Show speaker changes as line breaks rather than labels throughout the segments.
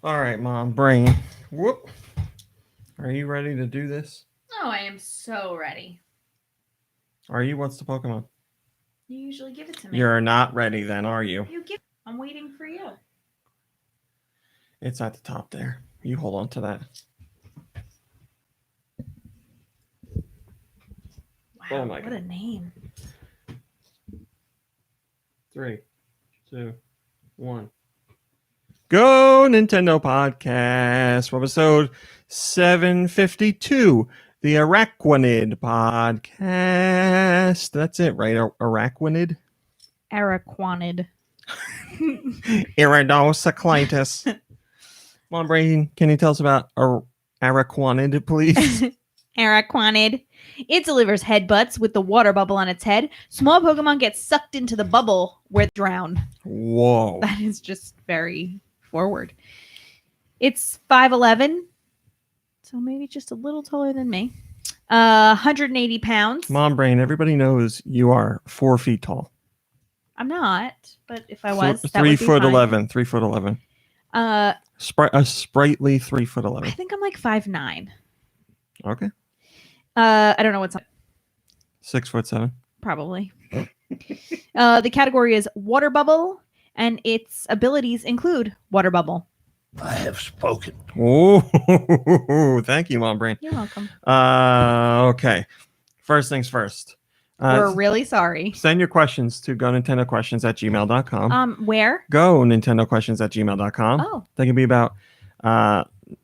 All right, Mom Brain. Whoop. Are you ready to do this?
Oh, I am so ready.
Are you? What's the Pokemon?
You usually give it to me.
You're not ready then, are you?
You give. I'm waiting for you.
It's at the top there. You hold on to that.
Wow,
Oh my
what
God.
a name.
3, 2, 1. Go Nintendo Podcast, Webisode 752, the Araquanid Podcast. That's it, right? Araquanid?
Araquanid.
Iridocyclitis. Mom Brain, can you tell us about Araquanid, please?
Araquanid. It delivers headbutts with the water bubble on its head. Small Pokemon get sucked into the bubble where they drown.
Whoa.
That is just very forward. It's 5'11", so maybe just a little taller than me. 180 pounds.
Mom Brain, everybody knows you are 4 feet tall.
I'm not, but if I was, that
3
would be
foot
fine.
11. 3 foot 11. A sprightly 3 foot 11.
I think I'm like 5'9".
Okay.
I don't know what's
6'7".
probably. The category is water bubble, and its abilities include water bubble.
I have spoken.
Oh, thank you, Mom Brain.
You're welcome.
Okay. First things first.
We're really sorry.
Send your questions to GoNintendoQuestions@gmail.com.
Where?
GoNintendoQuestions@gmail.com.
Oh,
They can be about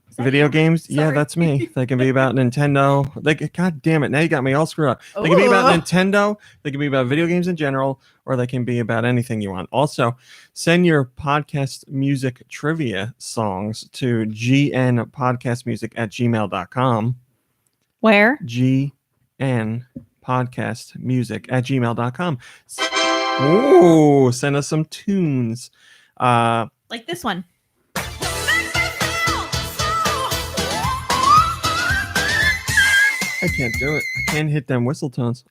is that
video
you?
games. Yeah,
Sorry.
that's me. They can be about Nintendo. God damn it. Now you got me all screwed up. They can be about
Ooh.
Nintendo. They can be about video games in general, or they can be about anything you want. Also, send your podcast music trivia songs to gnpodcastmusic@gmail.com.
Where?
gnpodcastmusic@gmail.com. Ooh, send us some tunes.
Like this one.
I can't do it. I can't hit them whistle tones.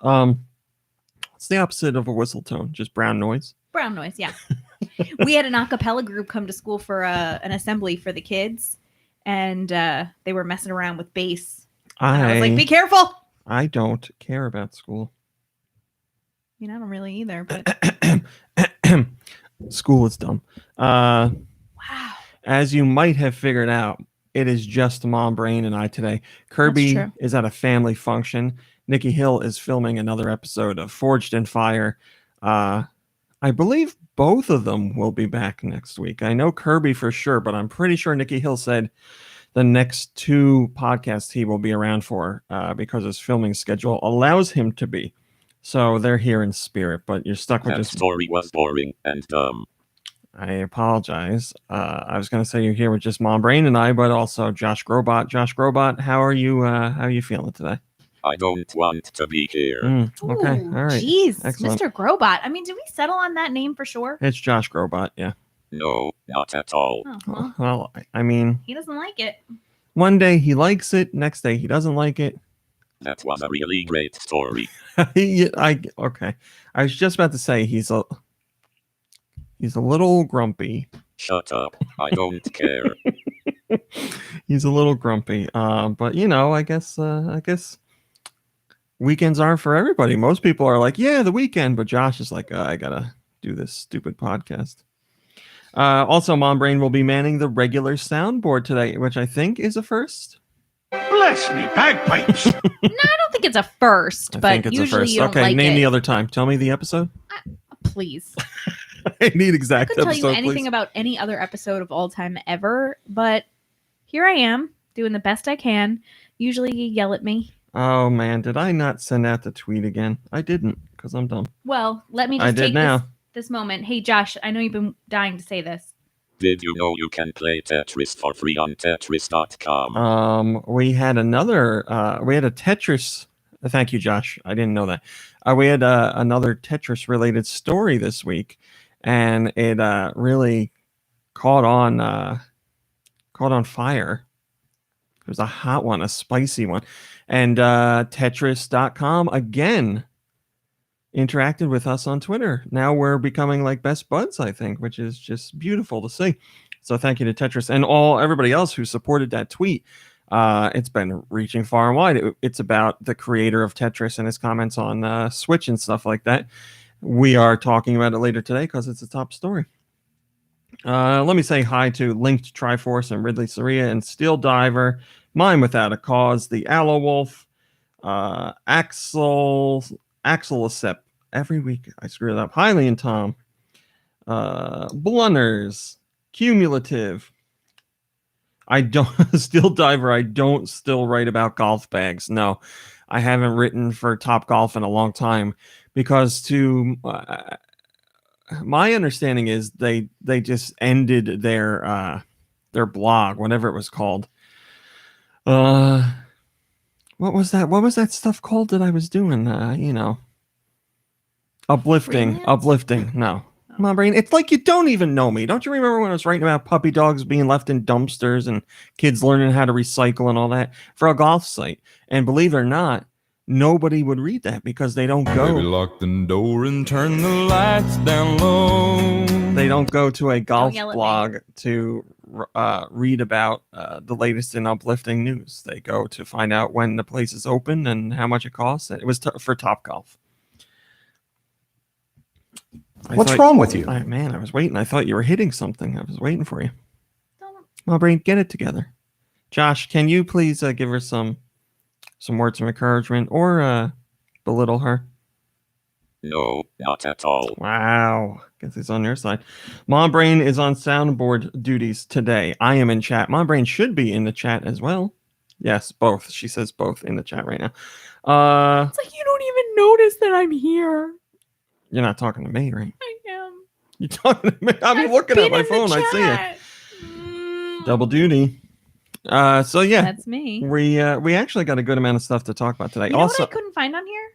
It's the opposite of a whistle tone, just brown noise.
Brown noise, yeah. We had an a cappella group come to school for an assembly for the kids, and they were messing around with bass. And I was like, be careful!
I don't care about school.
I mean, I don't really either, but...
School is dumb.
Wow.
As you might have figured out, it is just Mom Brain and I today. Kirby is at a family function. Nikki Hill is filming another episode of Forged in Fire. I believe both of them will be back next week. I know Kirby for sure, but I'm pretty sure Nikki Hill said the next 2 podcasts he will be around for because his filming schedule allows him to be. So they're here in spirit, but you're stuck with
That
this.
story was boring and dumb.
I apologize. I was going to say you're here with just Mom Brain and I, but also Josh Grobot. Josh Grobot, how are you feeling today?
I don't want to be here.
Okay,
Ooh,
all right.
Jeez,
Excellent.
Mr. Grobot. I mean, did we settle on that name for sure?
It's Josh Grobot, yeah.
No, not at all.
Oh,
Well, I mean,
he doesn't like it.
one day he likes it, next day he doesn't like it.
That was a really great story.
Okay. I was just about to say he's a little grumpy.
Shut up. I don't care.
He's a little grumpy. But I guess weekends aren't for everybody. Most people are like, yeah, the weekend, but Josh is like, I gotta do this stupid podcast. Also, Mom Brain will be manning the regular soundboard today, which I think is a first.
Bless me, bagpipes.
No, I don't think it's a first,
I
but
think it's
usually
a first.
you don't
Okay,
like
name
it.
the other time. Tell me the episode.
Please.
I need exact
I couldn't
episode,
tell you anything
please.
about any other episode of all time ever, but here I am doing the best I can. Usually you yell at me.
Oh man, did I not send out the tweet again? I didn't, because I'm dumb.
Well, let me
I
just
did
take
now.
this moment. Hey, Josh, I know you've been dying to say this.
Did you know you can play Tetris for free on Tetris.com?
We had a Tetris. Thank you, Josh. I didn't know that. We had another Tetris related story this week, and it really caught on fire. It was a hot one, a spicy one. And Tetris.com again interacted with us on Twitter. Now we're becoming like best buds, I think, which is just beautiful to see. So thank you to Tetris and everybody else who supported that tweet. It's been reaching far and wide. It's about the creator of Tetris and his comments on Switch and stuff like that. We are talking about it later today because it's a top story. Let me say hi to Linked Triforce and Ridley Saria and Steel Diver, Mine Without a Cause, the Aloe Wolf, Axel Acep. Every week I screw it up. Hiley and Tom, Blunners, Cumulative. I don't Steel Diver. I don't still write about golf bags. No, I haven't written for Top Golf in a long time because my understanding is they just ended their blog, whatever it was called. What was that? What was that stuff called that I was doing? Uplifting.
Freelance?
Uplifting. No. Come on, brain. It's like you don't even know me. Don't you remember when I was writing about puppy dogs being left in dumpsters and kids learning how to recycle and all that for a golf site? And believe it or not, nobody would read that because they don't go.
Baby, lock the door and turn the lights down low.
They don't go to a golf
yell at
blog to read about the latest in uplifting news. They go to find out when the place is open and how much it costs. It was for Top Golf.
What's wrong with you?
Man, I was waiting. I thought you were hitting something. I was waiting for you.
Don't-
My brain, get it together. Josh, can you please give her some words of encouragement or belittle her?
No, not at all.
Wow. Guess he's on your side. Mom Brain is on soundboard duties today. I am in chat. Mom Brain should be in the chat as well. Yes, both. She says both in the chat right now.
It's like you don't even notice that I'm here.
You're not talking to me, right?
I am.
You're talking to me. I'm
I've
looking
been
at my
in the
phone. I see it.
chat.
Double duty. So yeah,
That's me.
we actually got a good amount of stuff to talk about today.
You know
Also,
what I couldn't find on here?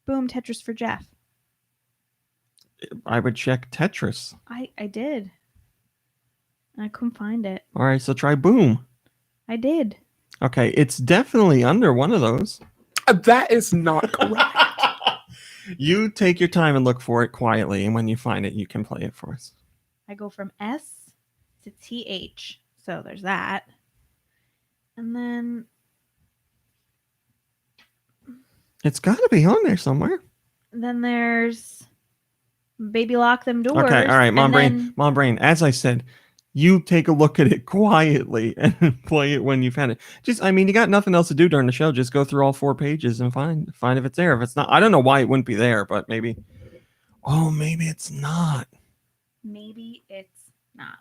Boom, Tetris for Jeff.
I would check Tetris.
I did. I couldn't find it.
All right, so try Boom.
I did.
Okay, it's definitely under one of those.
That is not correct.
You take your time and look for it quietly, and when you find it, you can play it for us.
I go from S to TH. So there's that. And then
It's got to be on there somewhere.
there's Baby Lock Them Doors.
Okay, all right, Mom
and
Brain.
then-
Mom Brain, as I said, you take a look at it quietly and play it when you found it. You got nothing else to do during the show. Just go through all 4 pages and find if it's there. If it's not, I don't know why it wouldn't be there, but maybe. Oh, maybe it's not.
Maybe it's not.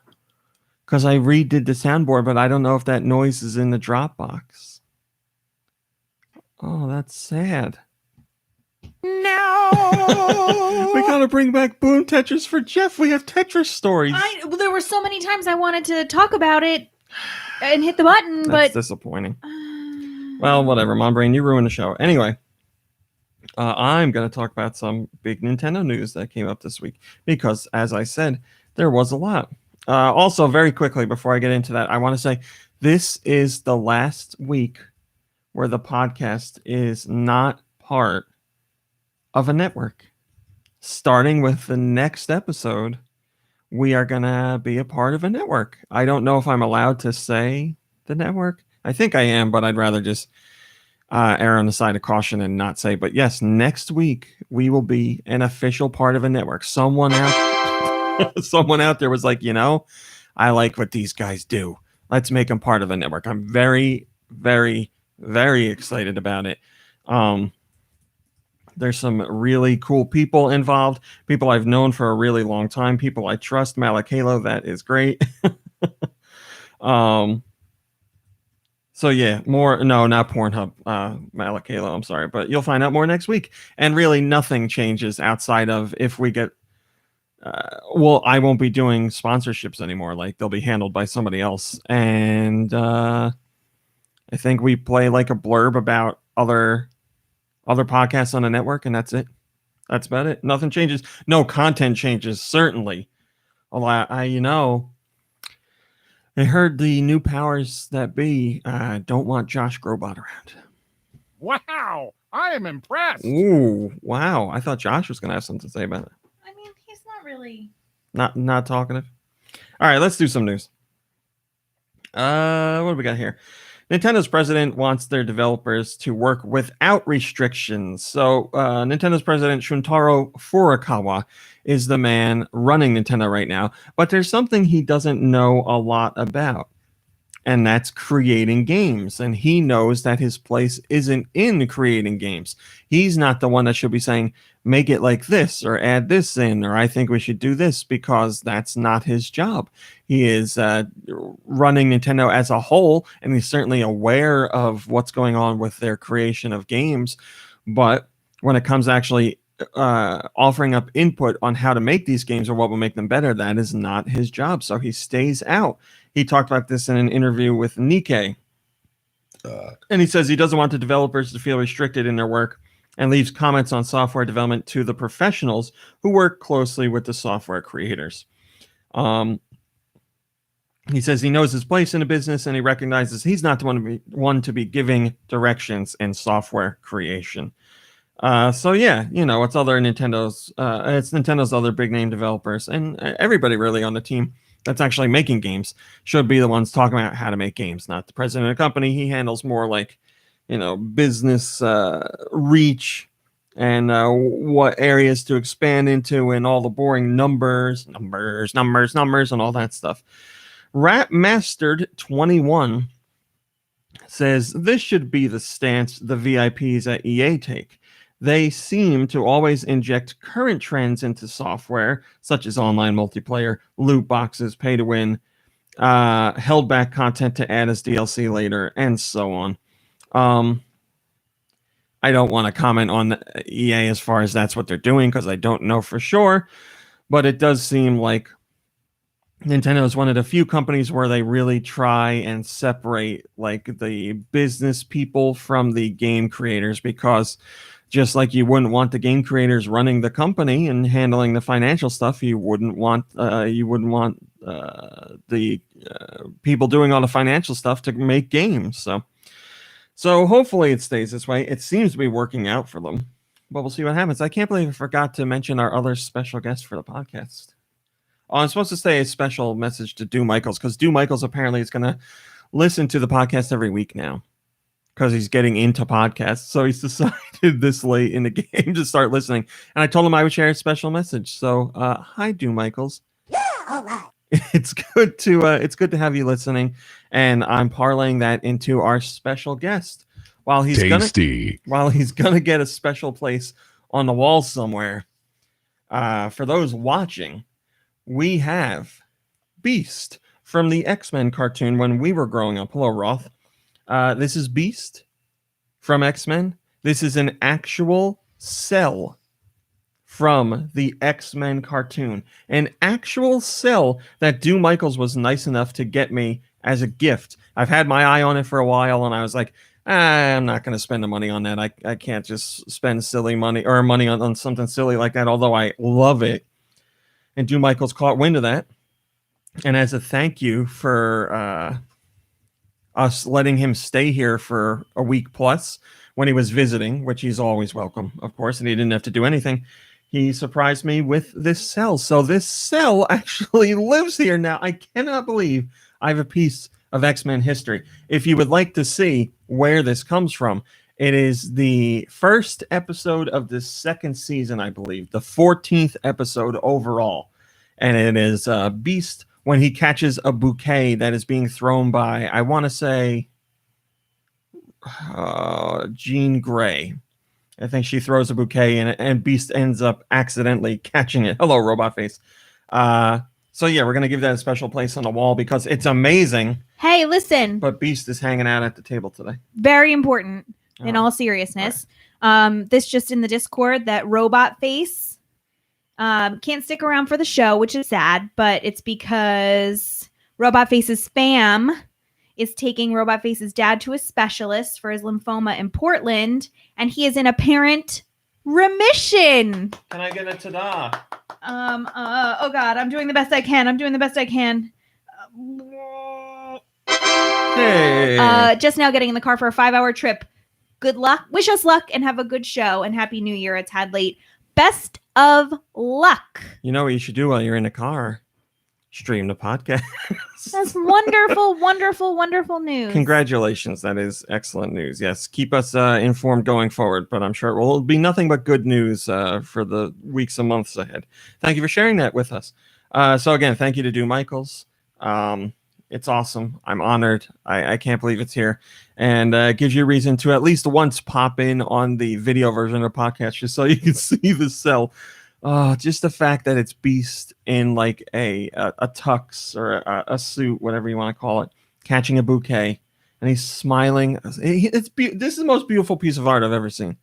Because I redid the soundboard, but I don't know if that noise is in the Dropbox. Oh, that's sad.
No.
We gotta bring back Boom Tetris for Jeff. We have Tetris stories.
There were so many times I wanted to talk about it and hit the button,
That's
but
disappointing. Well, whatever, Mom Brain, you ruined the show. Anyway, I'm going to talk about some big Nintendo news that came up this week because, as I said, there was a lot. Also, very quickly, before I get into that, I want to say this is the last week where the podcast is not part of a network. Starting with the next episode, we are going to be a part of a network. I don't know if I'm allowed to say the network. I think I am, but I'd rather just err on the side of caution and not say. But yes, next week we will be an official part of a network. Someone out there was like, I like what these guys do. Let's make them part of a network. I'm very, very, very excited about it. There's some really cool people involved. People I've known for a really long time. People I trust. Malakalo, that is great. So yeah, not Pornhub, Malakalo, I'm sorry, but you'll find out more next week. And really nothing changes outside of if we get, I won't be doing sponsorships anymore. Like they'll be handled by somebody else. And I think we play like a blurb about other podcasts on the network, and that's it. That's about it. Nothing changes. No content changes, certainly. Although I heard the new powers that be don't want Josh Grobot around.
Wow, I am impressed.
Ooh, wow. I thought Josh was going to have something to say about it.
I mean, he's not really.
Not talkative. All right, let's do some news. What do we got here? Nintendo's president wants their developers to work without restrictions. So Nintendo's president, Shuntaro Furukawa, is the man running Nintendo right now. But there's something he doesn't know a lot about, and that's creating games. And he knows that his place isn't in creating games. He's not the one that should be saying, make it like this, or add this in, or I think we should do this, because that's not his job. He is running Nintendo as a whole, and he's certainly aware of what's going on with their creation of games. But when it comes to actually offering up input on how to make these games or what will make them better, that is not his job. So he stays out. He talked about this in an interview with Nikkei. And he says he doesn't want the developers to feel restricted in their work, and leaves comments on software development to the professionals who work closely with the software creators. He says he knows his place in the business, and he recognizes he's not the one to be giving directions in software creation. So yeah, it's other Nintendo's, it's Nintendo's other big name developers, and everybody really on the team that's actually making games should be the ones talking about how to make games, not the president of the company. He handles more like, business reach and what areas to expand into, and all the boring numbers, and all that stuff. Rapmastered21 says this should be the stance the VIPs at EA take. They seem to always inject current trends into software, such as online multiplayer, loot boxes, pay to win, held back content to add as DLC later, and so on. I don't want to comment on EA as far as that's what they're doing, because I don't know for sure, but it does seem like Nintendo is one of the few companies where they really try and separate like the business people from the game creators, because just like you wouldn't want the game creators running the company and handling the financial stuff, you wouldn't want the people doing all the financial stuff to make games. So hopefully it stays this way. It seems to be working out for them, but we'll see what happens. I can't believe I forgot to mention our other special guest for the podcast. Oh, I'm supposed to say a special message to Do Michaels, because Do Michaels apparently is going to listen to the podcast every week now, because he's getting into podcasts. So he's decided this late in the game to start listening. And I told him I would share a special message. So hi, Do Michaels.
Yeah, all right.
It's good to have you listening, and I'm parlaying that into our special guest. While he's gonna get a special place on the wall somewhere. For those watching, we have Beast from the X-Men cartoon when we were growing up. Hello, Roth. This is Beast from X-Men. This is an actual cell from the X-Men cartoon. An actual cell that Do Michaels was nice enough to get me as a gift. I've had my eye on it for a while, and I was like, I'm not going to spend the money on that. I can't just spend silly money or money on something silly like that, although I love it. And Do Michaels caught wind of that. And as a thank you for us letting him stay here for a week plus when he was visiting, which he's always welcome, of course, and he didn't have to do anything, he surprised me with this cell. So this cell actually lives here now. I cannot believe I have a piece of X-Men history. If you would like to see where this comes from, it is the first episode of the second season, I believe, the 14th episode overall. And it is Beast when he catches a bouquet that is being thrown by, I want to say, Jean Grey. I think she throws a bouquet and Beast ends up accidentally catching it. Hello, Robot Face. So yeah, we're going to give that a special place on the wall because it's amazing.
Hey, listen.
But Beast is hanging out at the table today.
Very important in all seriousness. Right. This just in the Discord that Robot Face can't stick around for the show, which is sad, but it's because Robot Face's spam is taking Robot Face's dad to a specialist for his lymphoma in Portland, and he is in apparent remission.
Can I get a ta-da?
Oh God, I'm doing the best I can.
Hey.
Just now getting in the car for a 5-hour trip. Good luck. Wish us luck and have a good show, and Happy New Year. It's had late. Best of luck.
You know what you should do while you're in the car? stream the podcast.
That's wonderful, wonderful, wonderful news.
Congratulations. That is excellent news. Yes, keep us informed going forward, but I'm sure it will be nothing but good news for the weeks and months ahead. Thank you for sharing that with us. So again, thank you to Do Michaels. It's awesome. I'm honored. I can't believe it's here. And it gives you a reason to at least once pop in on the video version of the podcast just so you can see the cell. Just the fact that it's Beast in like a tux or a suit, whatever you want to call it, catching a bouquet, and he's smiling. This is the most beautiful piece of art I've ever seen.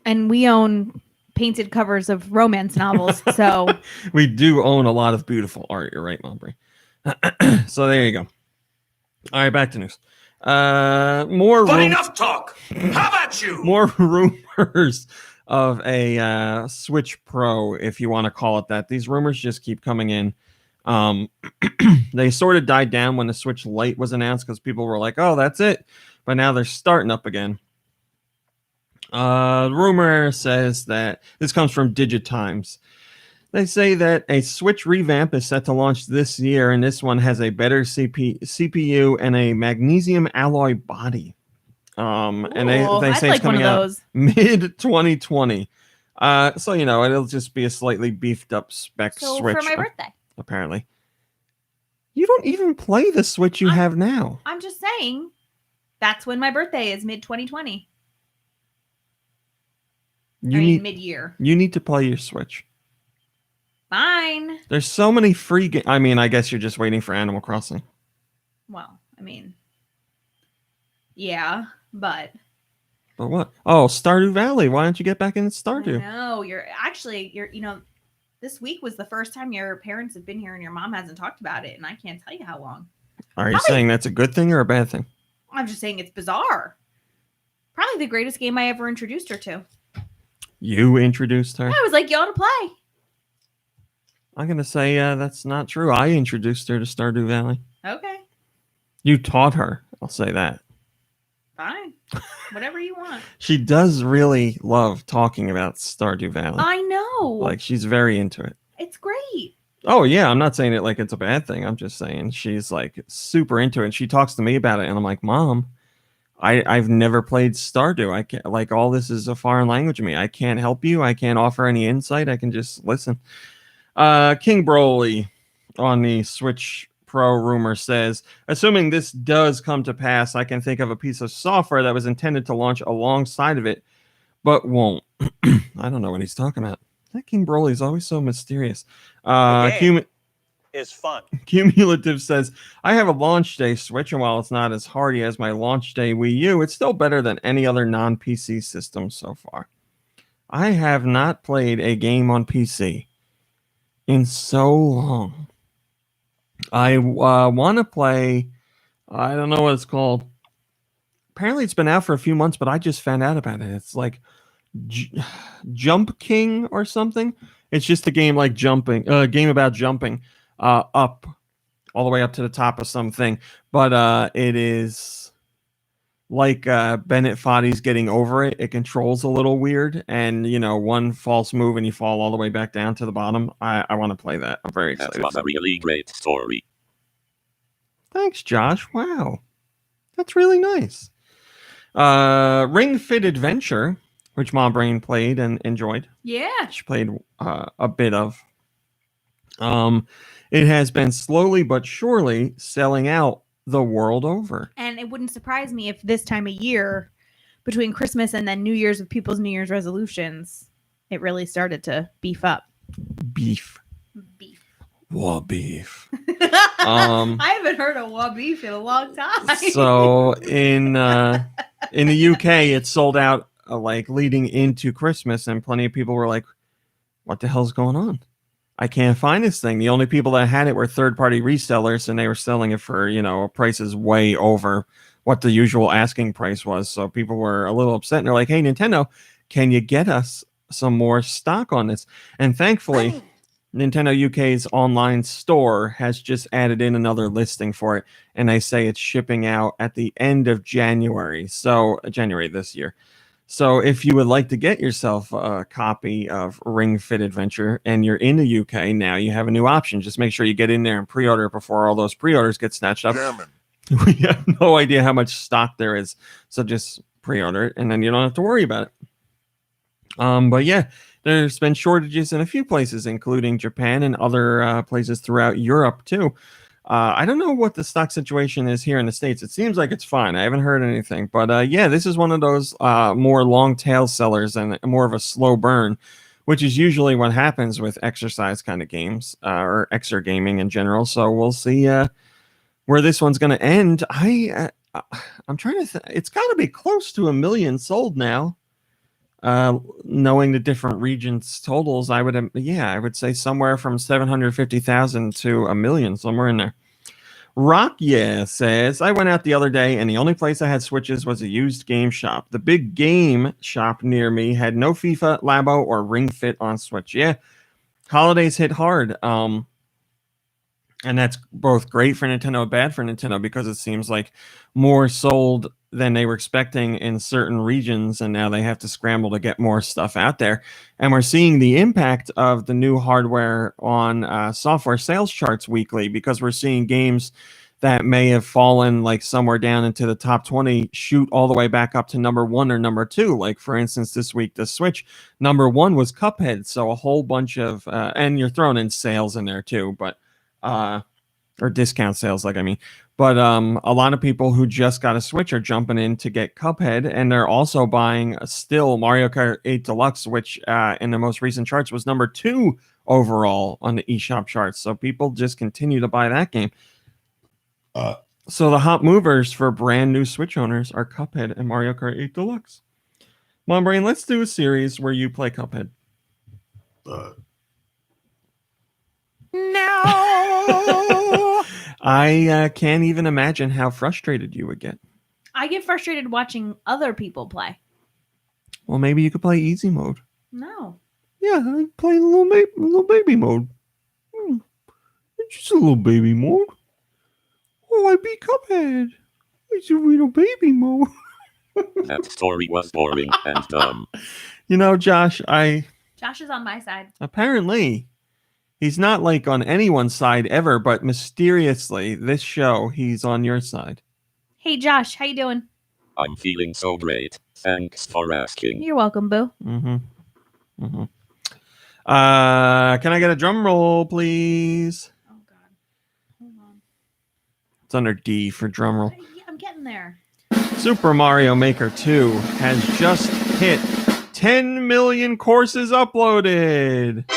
And we own painted covers of romance novels, so
we do own a lot of beautiful art. You're right, Mulberry. So there you go. All right, back to news.
But enough talk. How about you?
More rumors of a Switch Pro, if you want to call it that. These rumors just keep coming in. They sort of died down when the Switch Lite was announced because people were like, oh, that's it. But now they're starting up again. Rumor says that this comes from Digitimes. They say that a Switch revamp is set to launch this year, and this one has a better CPU and a magnesium alloy body. And they say it's coming out mid 2020. So it'll just be a slightly beefed up spec Switch
for my birthday.
Apparently, you don't even play the Switch you have now.
I'm just saying, that's when my birthday is, mid 2020. Mid-year.
You need to play your Switch.
Fine.
There's so many free games. I mean, I guess you're just waiting for Animal Crossing.
Well, I mean, yeah, but
what? Oh, Stardew Valley. Why don't you get back into Stardew?
No, you're this week was the first time your parents have been here and your mom hasn't talked about it, and I can't tell you how long.
Are you saying that's a good thing or a bad thing?
I'm just saying it's bizarre. Probably the greatest game I ever introduced her to.
You introduced her?
I was like, you ought to play.
I'm going to say that's not true. I introduced her to Stardew Valley.
Okay.
You taught her. I'll say that.
Fine. Whatever you want.
She does really love talking about Stardew Valley.
I know.
Like, she's very into it.
It's great.
Oh, yeah. I'm not saying it like it's a bad thing. I'm just saying she's like super into it. And she talks to me about it. And I'm like, Mom, I've never played Stardew. I can't, like, all this is a foreign language to me. I can't help you. I can't offer any insight. I can just listen. King Broly on the Switch Pro rumor says, assuming this does come to pass, I can think of a piece of software that was intended to launch alongside of it, but won't. I don't know what he's talking about. That King Broly is always so mysterious.
Is fun.
Cumulative says, I have a launch day Switch, and while it's not as hardy as my launch day Wii U, it's still better than any other non-PC system so far. I have not played a game on PC in so long. I want to play, I don't know what it's called. Apparently it's been out for a few months, but I just found out about it. It's like Jump King or something. It's just a game like jumping, game about jumping up all the way up to the top of something. But it is like Bennett Foddy's Getting Over It. It controls a little weird, and one false move and you fall all the way back down to the bottom. I want to play that. I'm very excited.
That was a really great story.
Thanks, Josh. Wow, that's really nice. Ring Fit Adventure, which Mom Brain played and enjoyed.
Yeah,
she played a bit of. It has been slowly but surely selling out the world over.
And it wouldn't surprise me if this time of year, between Christmas and then New Year's with people's New Year's resolutions, it really started to beef up.
Beef. Wa beef.
I haven't heard of wa beef in a long time.
So in the UK, it sold out like leading into Christmas, and plenty of people were like, "What the hell's going on? I can't find this thing." The only people that had it were third-party resellers, and they were selling it for prices way over what the usual asking price was. So people were a little upset, and they're like, "Hey, Nintendo, can you get us some more stock on this?" And thankfully, Nintendo UK's online store has just added in another listing for it, and they say it's shipping out at the end of January. So January this year. So if you would like to get yourself a copy of Ring Fit Adventure and you're in the UK now, you have a new option. Just make sure you get in there and pre-order before all those pre-orders get snatched up. We have no idea how much stock there is, so just pre-order it and then you don't have to worry about it. But yeah, there's been shortages in a few places, including Japan and other places throughout Europe too. I don't know what the stock situation is here in the States. It seems like it's fine. I haven't heard anything. But yeah, this is one of those more long tail sellers and more of a slow burn, which is usually what happens with exercise kind of games or exer gaming in general. So we'll see where this one's going to end. I'm trying to it's got to be close to 1 million sold now. Knowing the different regions totals, I would say somewhere from 750,000 to 1 million, somewhere in there. Rock says, I went out the other day and the only place I had Switches was a used game shop. The big game shop near me had no FIFA, Labo, or Ring Fit on Switch. Yeah, holidays hit hard. And that's both great for Nintendo and bad for Nintendo because it seems like more sold than they were expecting in certain regions, and now they have to scramble to get more stuff out there. And we're seeing the impact of the new hardware on software sales charts weekly because we're seeing games that may have fallen like somewhere down into the top 20 shoot all the way back up to number 1 or number 2. Like, for instance, this week, the Switch, number 1 was Cuphead. So a whole bunch of, and you're throwing in sales in there too, but or discount sales, like I mean. But a lot of people who just got a Switch are jumping in to get Cuphead, and they're also buying still Mario Kart 8 Deluxe, which in the most recent charts was number 2 overall on the eShop charts. So people just continue to buy that game. So the hot movers for brand new Switch owners are Cuphead and Mario Kart 8 Deluxe. Mom Brain, let's do a series where you play Cuphead. No. I can't even imagine how frustrated you would get.
I get frustrated watching other people play.
Well, maybe you could play easy mode.
No.
Yeah, I play little baby mode. It's just a little baby mode. Oh, I beat Cuphead. It's a little baby mode.
That story was boring and dumb.
You know, Josh
is on my side.
Apparently. He's not like on anyone's side ever, but mysteriously, this show, he's on your side.
Hey, Josh, how you doing?
I'm feeling so great. Thanks for asking.
You're welcome, Boo.
Mm-hmm. Mm-hmm. Can I get a drum roll, please?
Oh, God. Hold on.
It's under D for drum roll.
Yeah, I'm getting there.
Super Mario Maker 2 has just hit 10 million courses uploaded.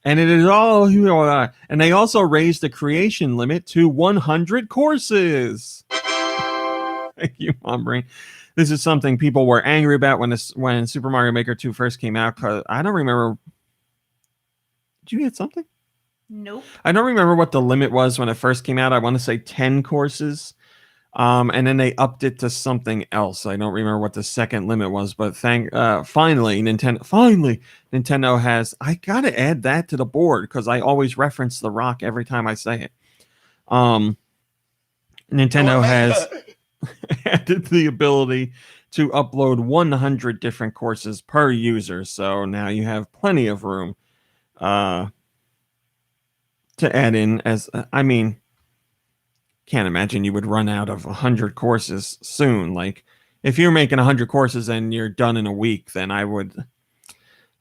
And it is all, and they also raised the creation limit to 100 courses. Thank you, Mom Brain. This is something people were angry about when Super Mario Maker 2 first came out. Cause I don't remember. Did you get something?
Nope.
I don't remember what the limit was when it first came out. I want to say 10 courses. And then they upped it to something else. I don't remember what the second limit was, but finally Nintendo has. I gotta add that to the board because I always reference The Rock every time I say it. Nintendo has added the ability to upload 100 different courses per user, so now you have plenty of room to add in. Can't imagine you would run out of 100 courses soon. Like, if you're making 100 courses and you're done in a week, then I would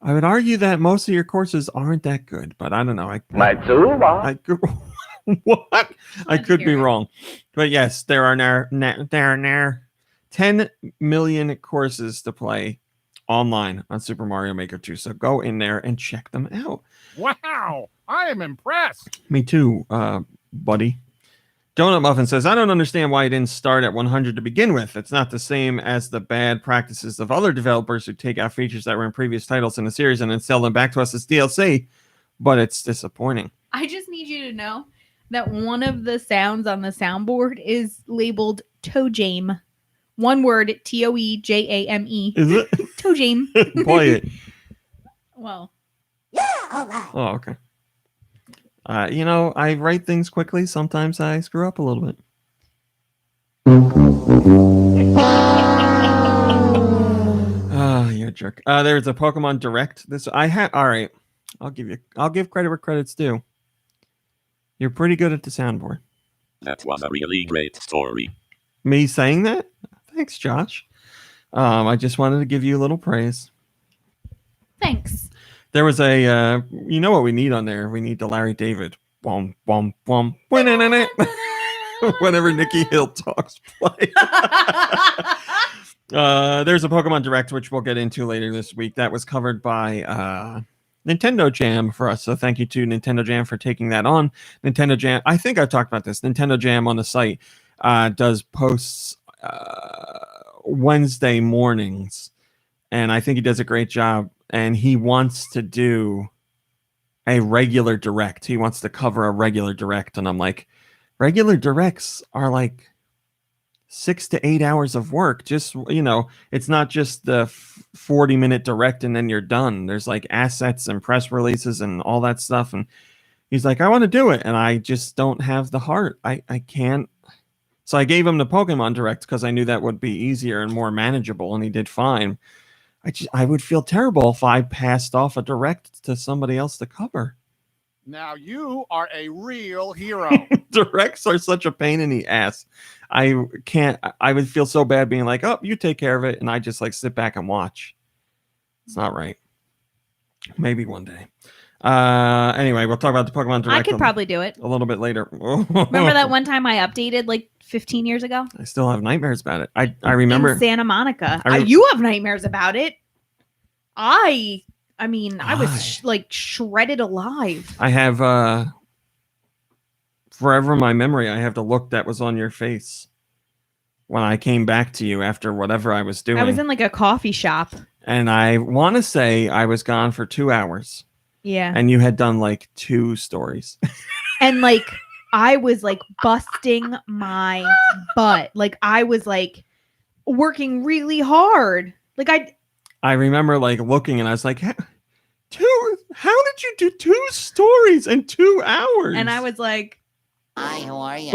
argue that most of your courses aren't that good. But I don't know. What? I could be wrong. But yes, there are now 10 million courses to play online on Super Mario Maker 2. So go in there and check them out.
Wow, I am impressed.
Me too, buddy. Donut Muffin says, I don't understand why it didn't start at 100 to begin with. It's not the same as the bad practices of other developers who take out features that were in previous titles in the series and then sell them back to us as DLC, but it's disappointing.
I just need you to know that one of the sounds on the soundboard is labeled Toejame. One word, Toejame.
Is it?
Toejame.
Play it.
Well.
Oh, okay. I write things quickly. Sometimes I screw up a little bit. jerk. There's a Pokemon Direct. All right. I'll give credit where credit's due. You're pretty good at the soundboard.
That was a really great story.
Me saying that? Thanks, Josh. I just wanted to give you a little praise.
Thanks.
There was a, you know what we need on there? We need the Larry David. Wom, wom, wom. Whenever Nikki Hill talks, play. There's a Pokemon Direct, which we'll get into later this week. That was covered by Nintendo Jam for us. So thank you to Nintendo Jam for taking that on. Nintendo Jam, I think I've talked about this. Nintendo Jam on the site does posts Wednesday mornings. And I think he does a great job. And he wants to do a regular Direct. He wants to cover a regular Direct. And I'm like, regular Directs are like 6 to 8 hours of work. Just, it's not just the 40-minute Direct and then you're done. There's like assets and press releases and all that stuff. And he's like, I want to do it. And I just don't have the heart. I can't. So I gave him the Pokemon Direct because I knew that would be easier and more manageable. And he did fine. I would feel terrible if I passed off a Direct to somebody else to cover.
Now you are a real hero.
Directs are such a pain in the ass. I would feel so bad being like, oh, you take care of it. And I just like sit back and watch. It's not right. Maybe one day. Anyway, we'll talk about the Pokemon Direct.
I could probably do it
a little bit later.
Remember that one time I updated like 15 years ago?
I still have nightmares about it. I remember.
In Santa Monica. You have nightmares about it. I was like shredded alive.
I have forever in my memory. I have the look that was on your face when I came back to you after whatever I was doing.
I was in like a coffee shop.
And I want to say I was gone for 2 hours.
Yeah.
And you had done like 2 stories.
And like I was like busting my butt. Like I was like working really hard. Like
I remember like looking and I was like, how did you do 2 stories in 2 hours?
And I was like,
hi, how are you?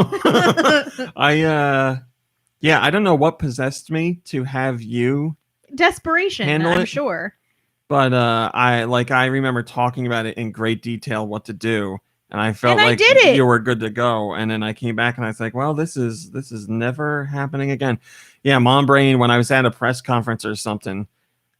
I don't know what possessed me to have you
desperation, I'm sure.
But I remember talking about it in great detail what to do. And I felt like you were good to go. And then I came back and I was like, well, this is never happening again. Yeah, Mom Brain, when I was at a press conference or something,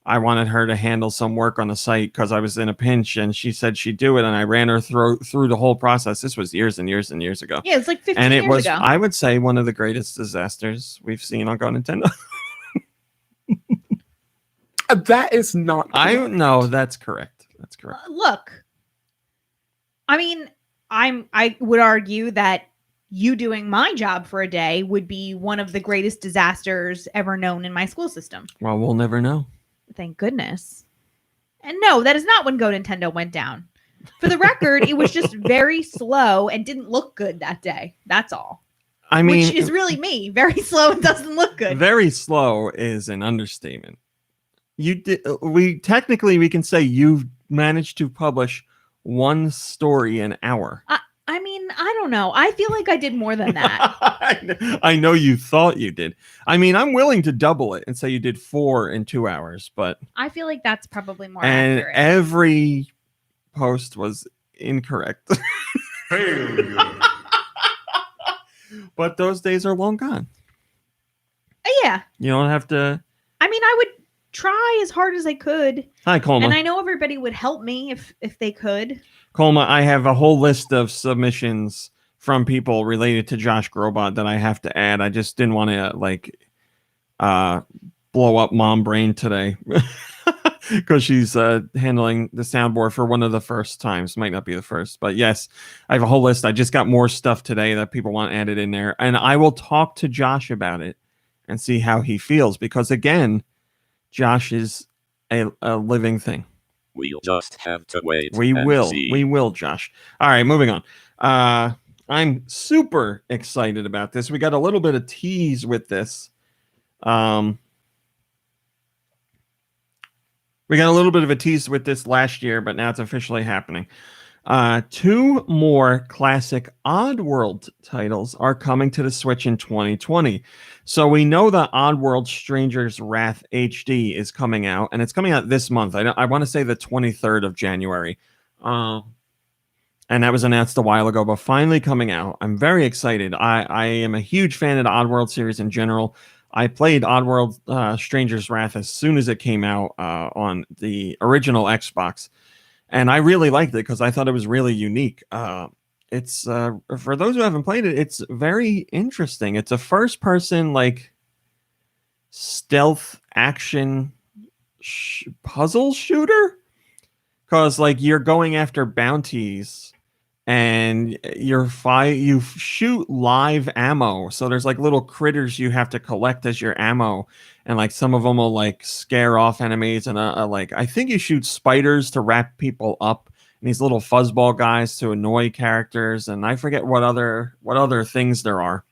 I wanted her to handle some work on the site because I was in a pinch and she said she'd do it. And I ran her through the whole process. This was years and years and years ago.
Yeah, it's like 15 years ago. And it was,
I would say, one of the greatest disasters we've seen on GoNintendo.
That is not correct.
No, that's correct. That's correct.
Look, I mean, I would argue that you doing my job for a day would be one of the greatest disasters ever known in my school system.
Well, we'll never know.
Thank goodness. And no, that is not when GoNintendo went down. For the record, it was just very slow and didn't look good that day. That's all.
I mean,
which is really me. Very slow and doesn't look good.
Very slow is an understatement. We can say you've managed to publish 1 story an hour.
I mean, I don't know. I feel like I did more than that.
I know you thought you did. I mean, I'm willing to double it and say you did 4 in 2 hours, but
I feel like that's probably more
and
accurate.
Every post was incorrect. But those days are long gone.
Yeah.
You don't have to.
I mean, I would try as hard as I could.
Hi, Colma.
And I know everybody would help me if they could.
Colma, I have a whole list of submissions from people related to Josh Grobot that I have to add. I just didn't want to blow up Mom Brain today because she's handling the soundboard for one of the first times. Might not be the first, but yes, I have a whole list. I just got more stuff today that people want added in there, and I will talk to Josh about it and see how he feels because again, Josh is a living thing.
We'll just have to wait.
We will, Josh. All right, moving on. I'm super excited about this. We got a little bit of tease with this. We got a little bit of a tease with this last year, but now it's officially happening. 2 more classic Oddworld titles are coming to the Switch in 2020. So we know that Oddworld Stranger's Wrath HD is coming out, and it's coming out this month. I want to say the 23rd of January. And that was announced a while ago, but finally coming out. I'm very excited. I am a huge fan of the Oddworld series in general. I played Oddworld Stranger's Wrath as soon as it came out on the original Xbox. And I really liked it because I thought it was really unique. It's for those who haven't played it, it's very interesting. It's a first-person like stealth action puzzle shooter, because like you're going after bounties and you shoot live ammo. So there's like little critters you have to collect as your ammo, and like some of them will like scare off enemies, and like I think you shoot spiders to wrap people up, and these little fuzzball guys to annoy characters, and I forget what other things there are.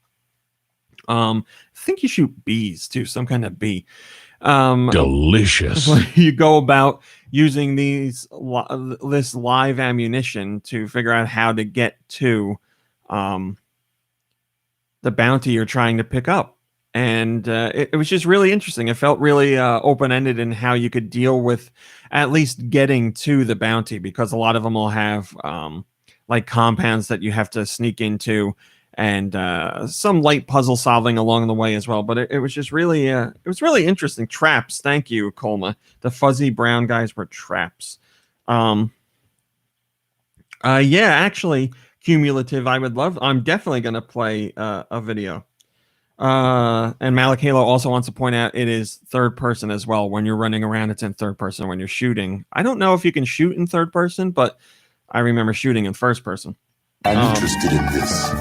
I think you shoot bees too, some kind of bee.
Delicious.
You go about using this live ammunition to figure out how to get to the bounty you're trying to pick up. And it was just really interesting. It felt really open-ended in how you could deal with at least getting to the bounty, because a lot of them will have like compounds that you have to sneak into, and some light puzzle solving along the way as well. But it was just really interesting. Traps. Thank you, Colma. The fuzzy brown guys were traps. Yeah, actually, cumulative. I'm definitely going to play a video. And Malik Halo also wants to point out it is third person as well. When you're running around, it's in third person. When you're shooting, I don't know if you can shoot in third person, but I remember shooting in first person.
I'm interested in this.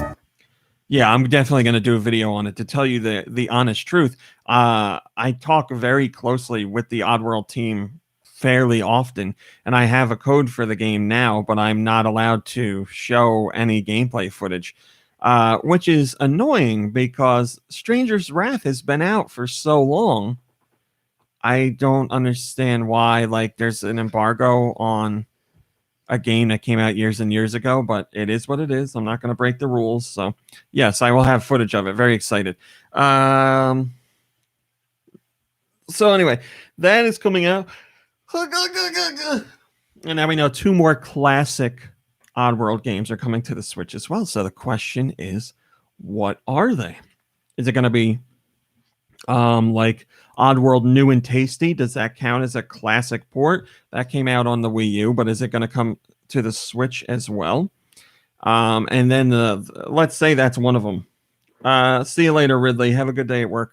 Yeah, I'm definitely going to do a video on it. To tell you the honest truth, I talk very closely with the Oddworld team fairly often, and I have a code for the game now, but I'm not allowed to show any gameplay footage, which is annoying because Stranger's Wrath has been out for so long. I don't understand why like there's an embargo on a game that came out years and years ago, but it is what it is. I'm not going to break the rules. So yes, I will have footage of it. Very excited. So anyway, that is coming out. And now we know 2 more classic Oddworld games are coming to the Switch as well. So the question is, what are they? Is it going to be like Oddworld New and Tasty? Does that count as a classic port? That came out on the Wii U, but is it going to come to the Switch as well? And then let's say that's one of them. See you later, Ridley. Have a good day at work.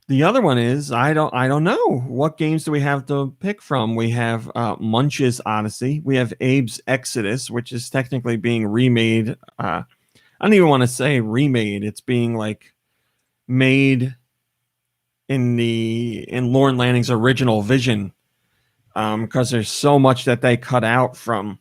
The other one is I don't know. What games do we have to pick from? We have Munch's Odyssey. We have Abe's Exodus, which is technically being remade. I don't even want to say remade. It's being like made in Lorne Lanning's original vision, because there's so much that they cut out from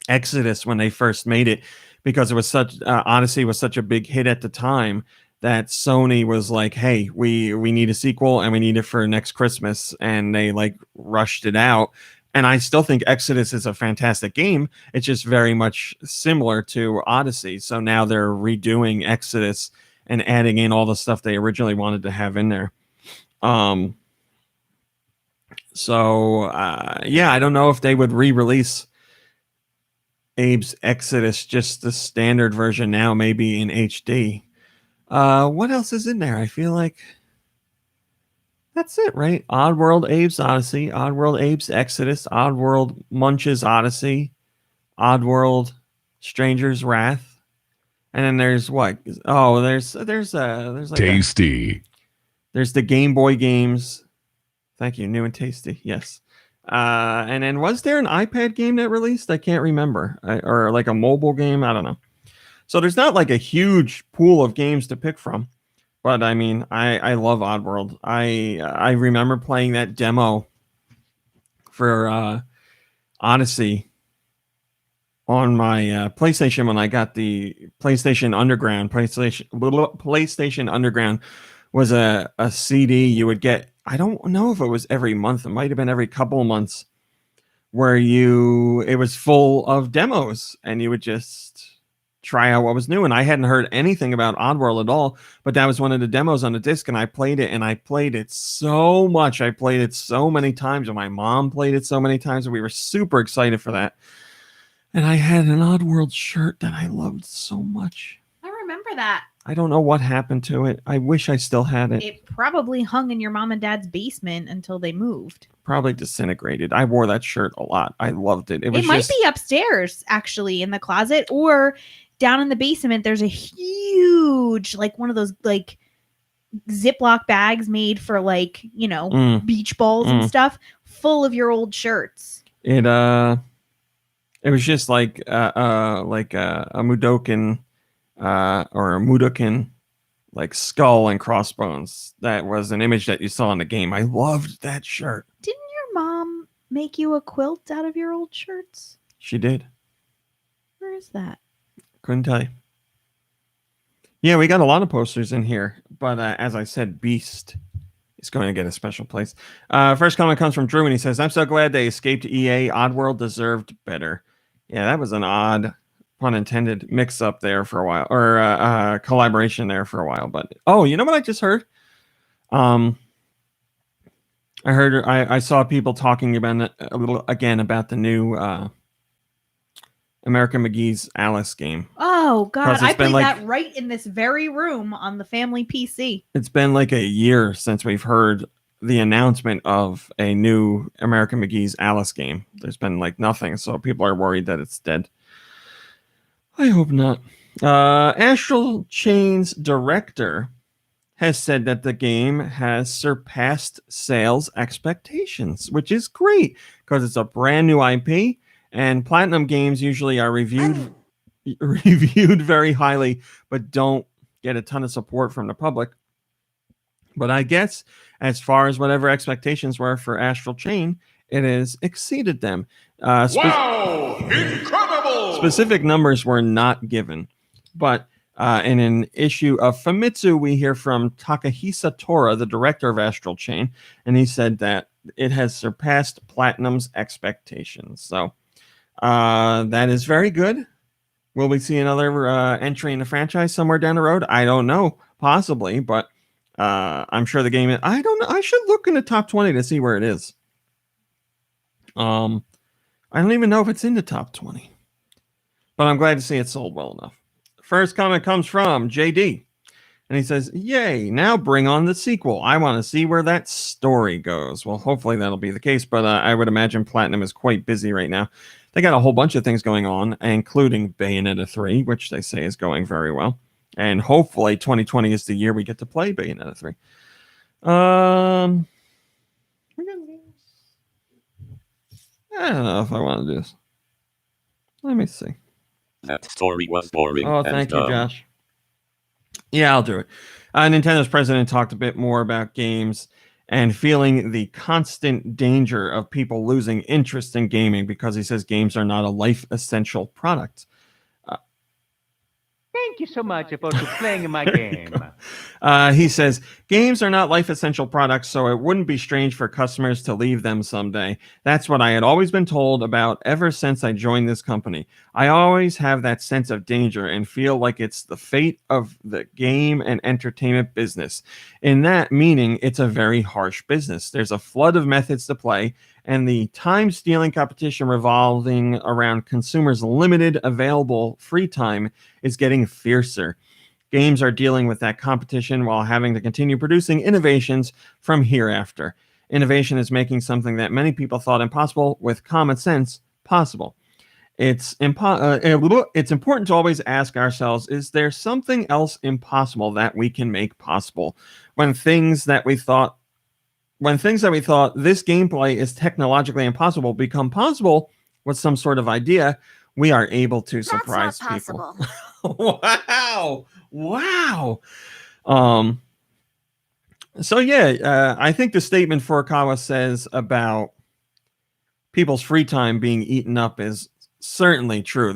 Exodus when they first made it, because it was Odyssey was such a big hit at the time that Sony was like, hey, we need a sequel and we need it for next Christmas, and they like rushed it out. And I still think Exodus is a fantastic game. It's just very much similar to Odyssey. So now they're redoing Exodus and adding in all the stuff they originally wanted to have in there. Yeah, I don't know if they would re-release Abe's Exodus, just the standard version now, maybe in HD. What else is in there? I feel like that's it, right? Oddworld Abe's Odyssey, Oddworld Abe's Exodus, Oddworld Munch's Odyssey, Oddworld Stranger's Wrath. And then there's what? Oh, there's like
Tasty.
There's the Game Boy games. Thank you, New and Tasty. Yes. And then was there an iPad game that released? I can't remember. Or like a mobile game? I don't know. So there's not like a huge pool of games to pick from. But I mean, I love Oddworld. I remember playing that demo for Odyssey on my PlayStation when I got the PlayStation Underground. PlayStation Underground was a CD you would get. I don't know if it was every month. It might have been every couple of months, where it was full of demos and you would just try out what was new. And I hadn't heard anything about Oddworld at all, but that was one of the demos on the disc, and I played it, and I played it so much. I played it so many times, and my mom played it so many times, and we were super excited for that. And I had an Oddworld shirt that I loved so much.
I remember that.
I don't know what happened to it. I wish I still had it.
It probably hung in your mom and dad's basement until they moved.
Probably disintegrated. I wore that shirt a lot. I loved it.
It might be upstairs, actually, in the closet, or down in the basement. There's a huge, like one of those like Ziploc bags made for like, beach balls and stuff, full of your old shirts.
It was just like a Mudokan or a Mudokan like skull and crossbones. That was an image that you saw in the game. I loved that shirt.
Didn't your mom make you a quilt out of your old shirts?
She did.
Where is that?
Couldn't tell you. Yeah, we got a lot of posters in here, but as I said, Beast is going to get a special place. First comment comes from Drew, and he says, "I'm so glad they escaped EA. Oddworld deserved better." Yeah, that was an odd, pun intended, mix-up there for a while, or collaboration there for a while. But you know what I just heard? I saw people talking about a little again about the new American McGee's Alice game.
Oh God, I played that right in this very room on the family PC.
It's been like a year since we've heard the announcement of a new American McGee's Alice game. There's been like nothing, so people are worried that it's dead. I hope not. Astral Chain's director has said that the game has surpassed sales expectations, which is great because it's a brand new IP. And Platinum games usually are reviewed very highly, but don't get a ton of support from the public. But I guess as far as whatever expectations were for Astral Chain, it has exceeded them.
Wow! Incredible!
Specific numbers were not given. But in an issue of Famitsu, we hear from Takahisa Tora, the director of Astral Chain, and he said that it has surpassed Platinum's expectations. So that is very good. Will we see another entry in the franchise somewhere down the road? I don't know. Possibly, but I'm sure the game... I don't know. I should look in the top 20 to see where it is. I don't even know if it's in the top 20. But I'm glad to see it sold well enough. First comment comes from JD. And he says, "Yay, now bring on the sequel. I want to see where that story goes." Well, hopefully that'll be the case, but I would imagine Platinum is quite busy right now. They got a whole bunch of things going on, including Bayonetta 3, which they say is going very well. And hopefully 2020 is the year we get to play Bayonetta 3. I don't know if I want to do this. Let me see.
That story was boring.
Oh, thank you, Josh. Yeah, I'll do it. Nintendo's president talked a bit more about games and feeling the constant danger of people losing interest in gaming because he says games are not a life essential product.
Thank you so much for playing my game.
He says, games are not life-essential products, so it wouldn't be strange for customers to leave them someday. That's what I had always been told about ever since I joined this company. I always have that sense of danger and feel like it's the fate of the game and entertainment business. In that meaning, it's a very harsh business. There's a flood of methods to play, and the time-stealing competition revolving around consumers' limited available free time is getting fiercer. Games are dealing with that competition while having to continue producing innovations from hereafter. Innovation is making something that many people thought impossible with common sense possible. It's important to always ask ourselves, is there something else impossible that we can make possible? When things that we thought this gameplay is technologically impossible become possible with some sort of idea, we are able to surprise people. Wow. So yeah, I think the statement Furukawa says about people's free time being eaten up is certainly true.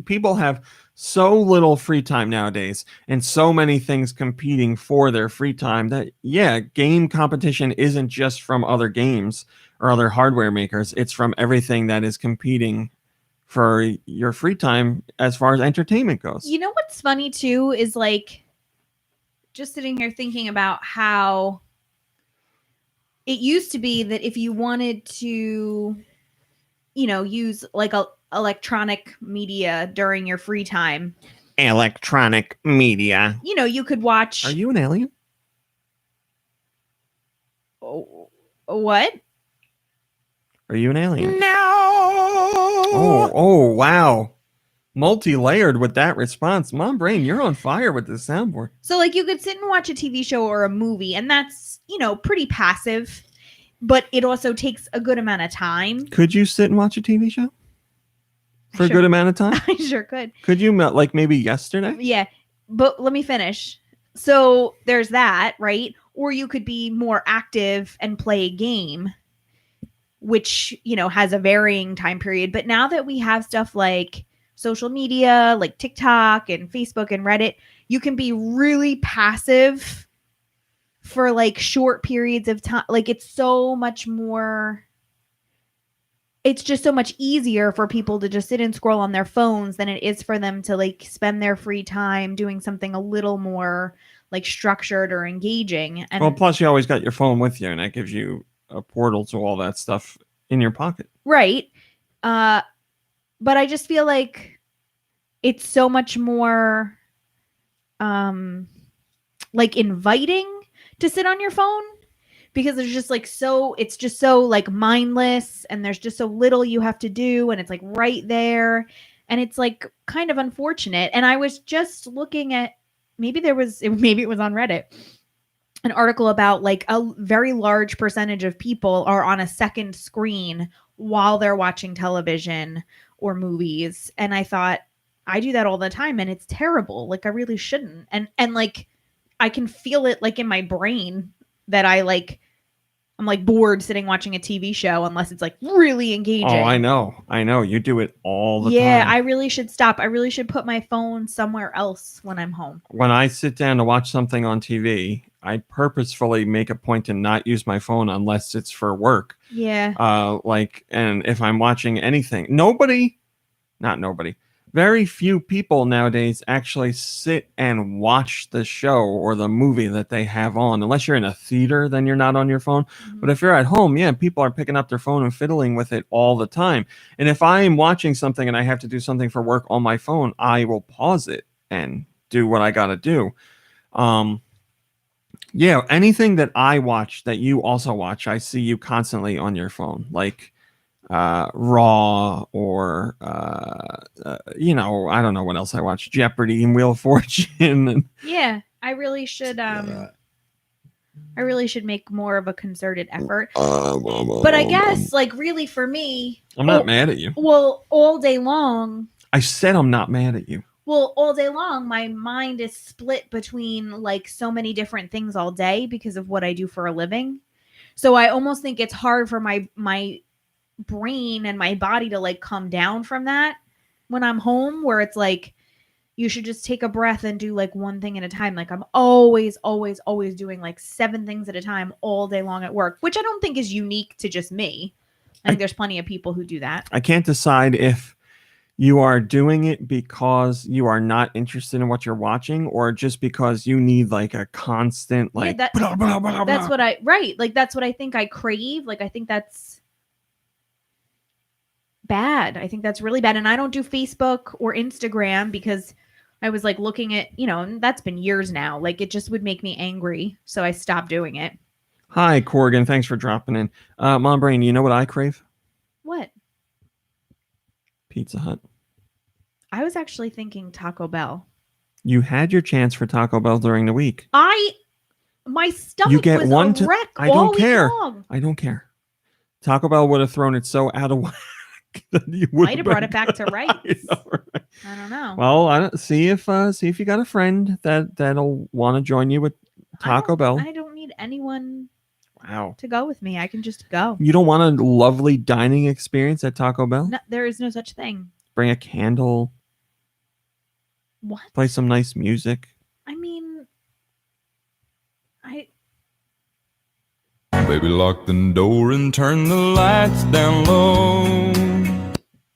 People have so little free time nowadays and so many things competing for their free time that, yeah, game competition isn't just from other games or other hardware makers. It's from everything that is competing for your free time as far as entertainment goes.
You know what's funny too is like just sitting here thinking about how it used to be that if you wanted to, use like electronic media during your free time.
Electronic media.
You could watch.
Are you an alien?
Oh, what?
Are you an alien?
No.
Oh, wow. Multi-layered with that response. Mom Brain, you're on fire with this soundboard.
So like you could sit and watch a TV show or a movie, and that's, pretty passive, but it also takes a good amount of time.
Could you sit and watch a TV show for a good amount of time?
I sure could.
Could you, like maybe yesterday?
Yeah, but let me finish. So there's that, right? Or you could be more active and play a game, which, has a varying time period. But now that we have stuff like social media, like TikTok and Facebook and Reddit, you can be really passive for like short periods of time. Like it's so much more. It's just so much easier for people to just sit and scroll on their phones than it is for them to like spend their free time doing something a little more like structured or engaging. And
well, plus you always got your phone with you, and that gives you a portal to all that stuff in your pocket.
Right. But I just feel like it's so much more like inviting to sit on your phone because there's just like it's just so like mindless and there's just so little you have to do and it's like right there and it's like kind of unfortunate. And I was just looking at maybe it was on Reddit, an article about like a very large percentage of people are on a second screen while they're watching television or movies. And I thought, I do that all the time and it's terrible. Like I really shouldn't. And like I can feel it like in my brain that I'm like bored sitting watching a TV show unless it's like really engaging.
Oh, I know. You do it all the time.
Yeah, I really should stop. I really should put my phone somewhere else when I'm home.
When I sit down to watch something on TV, I purposefully make a point to not use my phone unless it's for work.
Yeah.
And if I'm watching anything, very few people nowadays actually sit and watch the show or the movie that they have on. Unless you're in a theater, then you're not on your phone. Mm-hmm. But if you're at home, yeah, people are picking up their phone and fiddling with it all the time. And if I'm watching something and I have to do something for work on my phone, I will pause it and do what I got to do. Yeah, anything that I watch that you also watch, I see you constantly on your phone, like Raw or I don't know what else I watch, Jeopardy and Wheel of Fortune. And
yeah, I really should make more of a concerted effort. But I guess like really for me,
I'm not mad at you.
Well, all day long.
I said I'm not mad at you.
Well, all day long, my mind is split between like so many different things all day because of what I do for a living. So I almost think it's hard for my brain and my body to like come down from that when I'm home, where it's like, you should just take a breath and do like one thing at a time. Like I'm always doing like 7 things at a time all day long at work, which I don't think is unique to just me. I think there's plenty of people who do that.
I can't decide if you are doing it because you are not interested in what you're watching or just because you need like a constant like blah, blah, blah,
that's
blah.
That's what I think I crave. Like I think that's bad. I think that's really bad. And I don't do Facebook or Instagram because I was like looking at, and that's been years now. Like it just would make me angry. So I stopped doing it.
Hi, Corrigan. Thanks for dropping in. Mom Brain, you know what I crave?
What?
Pizza Hut.
I was actually thinking Taco Bell.
You had your chance for Taco Bell during the week.
My stomach was a wreck
I don't care.
Long.
I don't care. Taco Bell would have thrown it so out of whack that you would
might have brought it back to rights.
Right?
I don't know.
Well, I don't see if you got a friend that'll want to join you with Taco Bell.
I don't need anyone.
Wow.
To go with me. I can just go.
You don't want a lovely dining experience at Taco Bell?
No, there is no such thing.
Bring a candle.
What?
Play some nice music.
I mean,
Baby, lock the door and turn the lights down low.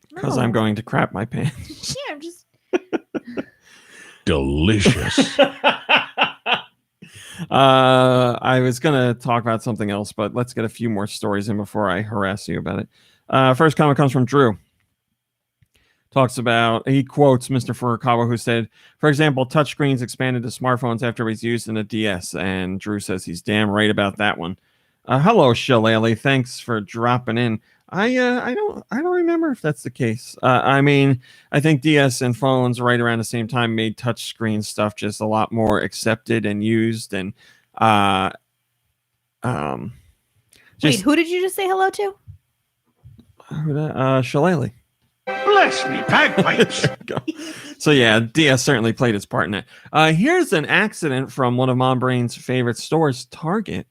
Because
no.
I'm going to crap my pants.
Yeah, I'm just.
Delicious.
I was going to talk about something else, but let's get a few more stories in before I harass you about it. First comment comes from Drew. He quotes Mr. Furukawa, who said, for example, touchscreens expanded to smartphones after it was used in a DS. And Drew says he's damn right about that one. Hello, Shillelagh. Thanks for dropping in. I don't remember if that's the case. I mean, I think DS and phones right around the same time made touchscreen stuff just a lot more accepted and used. And
Wait, who did you just say hello to?
Shillelagh.
Bless me, bagpipes.
So yeah, DS certainly played its part in it. Here's an accident from one of Mom Brain's favorite stores, Target.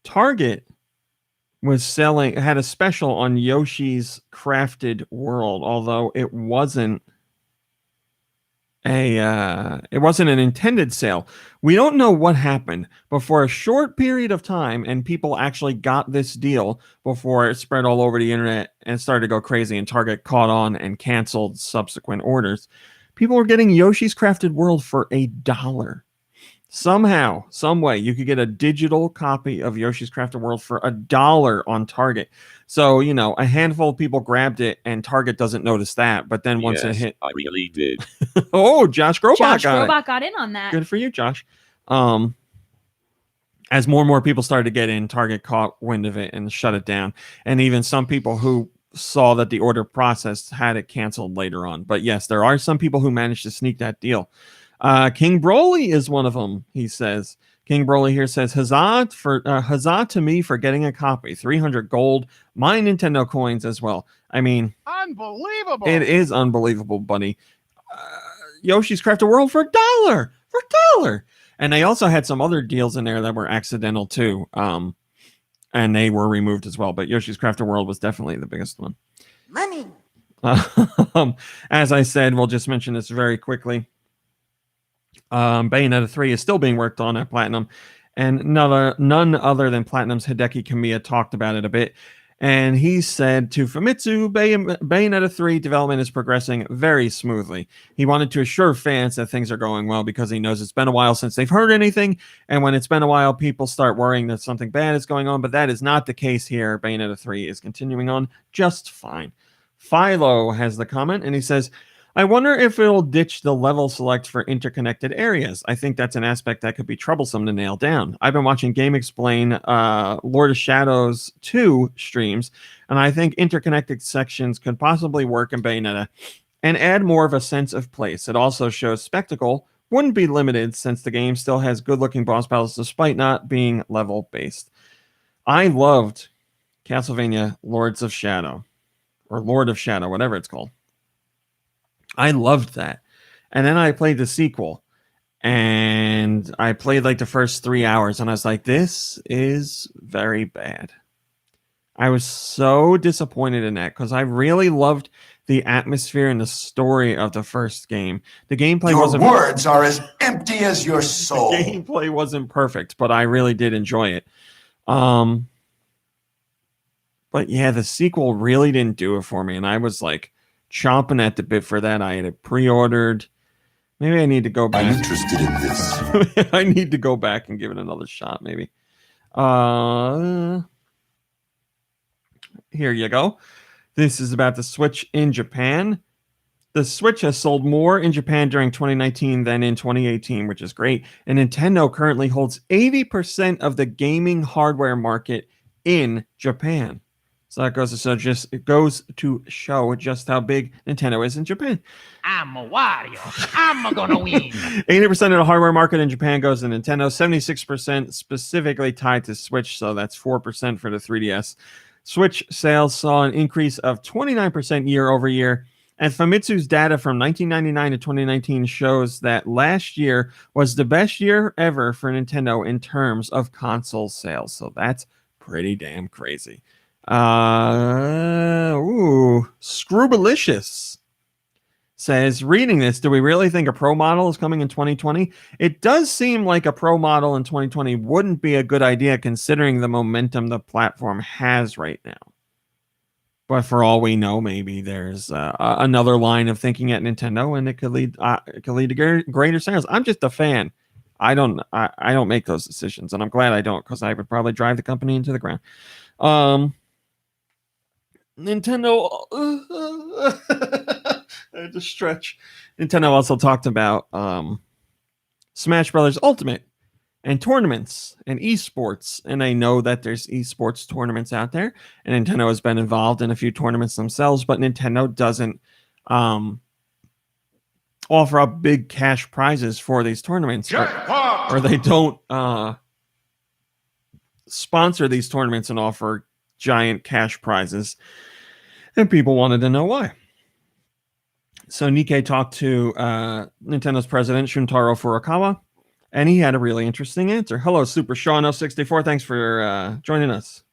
Target had a special on Yoshi's Crafted World, although it wasn't an intended sale. We don't know what happened, but for a short period of time, and people actually got this deal before it spread all over the internet and started to go crazy, and Target caught on and canceled subsequent orders. People were getting Yoshi's Crafted World for $1. Somehow, some way, you could get a digital copy of Yoshi's Crafted World for $1 on Target. So, a handful of people grabbed it, and Target doesn't notice that. But then once it hit...
I really did.
Oh, Josh Grobach
got in on that.
Good for you, Josh. As more and more people started to get in, Target caught wind of it and shut it down. And even some people who saw that the order processed had it canceled later on. But yes, there are some people who managed to sneak that deal. King Broly is one of them, he says. King Broly here says, huzzah to me for getting a copy. 300 gold, my Nintendo coins as well. I mean,
unbelievable.
It is unbelievable, buddy. Yoshi's Crafted World for $1. For $1. And they also had some other deals in there that were accidental too. And they were removed as well. But Yoshi's Crafted World was definitely the biggest one.
Money.
As I said, we'll just mention this very quickly. Bayonetta 3 is still being worked on at Platinum, and none other than Platinum's Hideki Kamiya talked about it a bit, and he said to Famitsu, Bayonetta 3 development is progressing very smoothly. He wanted to assure fans that things are going well because he knows it's been a while since they've heard anything, and when it's been a while, people start worrying that something bad is going on, but that is not the case here. Bayonetta 3 is continuing on just fine. Philo has the comment, and he says, I wonder if it'll ditch the level select for interconnected areas. I think that's an aspect that could be troublesome to nail down. I've been watching Game Explain Lord of Shadows 2 streams, and I think interconnected sections could possibly work in Bayonetta and add more of a sense of place. It also shows spectacle wouldn't be limited since the game still has good-looking boss battles despite not being level-based. I loved Castlevania Lords of Shadow, or Lord of Shadow, whatever it's called. I loved that. And then I played the sequel, and I played like the first 3 hours, and I was like, this is very bad. I was so disappointed in that because I really loved the atmosphere and the story of the first game. The gameplay wasn't...
Your words are as empty as your soul.
The gameplay wasn't perfect, but I really did enjoy it. But yeah, the sequel really didn't do it for me, and I was like chomping at the bit for that. I had it pre-ordered. Maybe I need to go back.
I'm interested in this.
I need to go back and give it another shot, maybe. Here you go. This is about the Switch in Japan. The Switch has sold more in Japan during 2019 than in 2018, which is great. And Nintendo currently holds 80% of the gaming hardware market in Japan. So that goes to show just how big Nintendo is in Japan.
I'm a Wario. I'm gonna win.
80% of the hardware market in Japan goes to Nintendo. 76% specifically tied to Switch, so that's 4% for the 3DS. Switch sales saw an increase of 29% year over year. And Famitsu's data from 1999 to 2019 shows that last year was the best year ever for Nintendo in terms of console sales. So that's pretty damn crazy. Scroobalicious says, reading this, do we really think a pro model is coming in 2020? It does seem like a pro model in 2020 wouldn't be a good idea considering the momentum the platform has right now. But for all we know, maybe there's another line of thinking at Nintendo, and it could lead to greater sales. I'm just a fan. I don't make those decisions, and I'm glad I don't, because I would probably drive the company into the ground. Nintendo, I had to stretch. Nintendo also talked about Smash Brothers Ultimate and tournaments and eSports, and I know that there's eSports tournaments out there, and Nintendo has been involved in a few tournaments themselves, but Nintendo doesn't offer up big cash prizes for these tournaments, or they don't sponsor these tournaments and offer giant cash prizes, and people wanted to know why. So Nikkei talked to Nintendo's president Shuntaro Furukawa, and he had a really interesting answer. Hello, Super Sean 064. Thanks for joining us.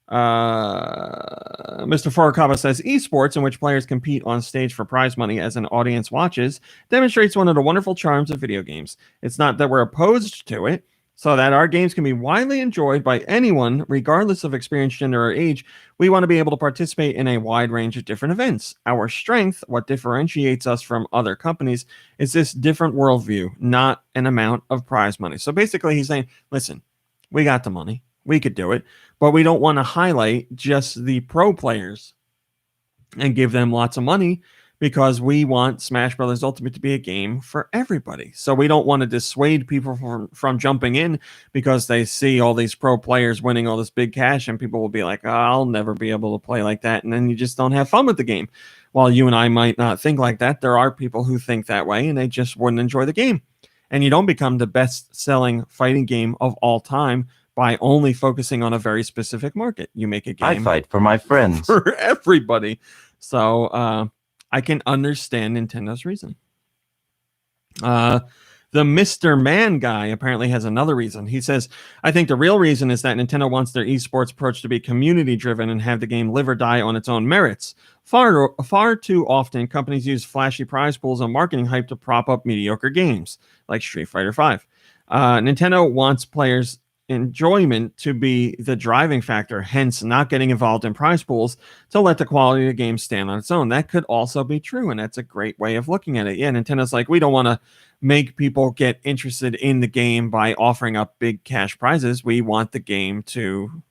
Mr. Furukawa says esports, in which players compete on stage for prize money as an audience watches, demonstrates one of the wonderful charms of video games. It's not that we're opposed to it, so that our games can be widely enjoyed by anyone, regardless of experience, gender, or age. We want to be able to participate in a wide range of different events. Our strength, what differentiates us from other companies, is this different worldview, not an amount of prize money. So basically he's saying, listen, we got the money. We could do it, but we don't want to highlight just the pro players and give them lots of money, because we want Smash Brothers Ultimate to be a game for everybody. So we don't want to dissuade people from jumping in because they see all these pro players winning all this big cash, and people will be like, oh, I'll never be able to play like that. And then you just don't have fun with the game. While you and I might not think like that, there are people who think that way, and they just wouldn't enjoy the game. And you don't become the best-selling fighting game of all time by only focusing on a very specific market. You make a game.
I fight for my friends.
For everybody. So I can understand Nintendo's reason. The Mr. Man guy apparently has another reason. He says, I think the real reason is that Nintendo wants their esports approach to be community-driven and have the game live or die on its own merits. Far too often, companies use flashy prize pools and marketing hype to prop up mediocre games, like Street Fighter V. Nintendo wants players' enjoyment to be the driving factor, hence not getting involved in prize pools to let the quality of the game stand on its own. That could also be true, and that's a great way of looking at it. Yeah, Nintendo's like, we don't want to make people get interested in the game by offering up big cash prizes. We want the game to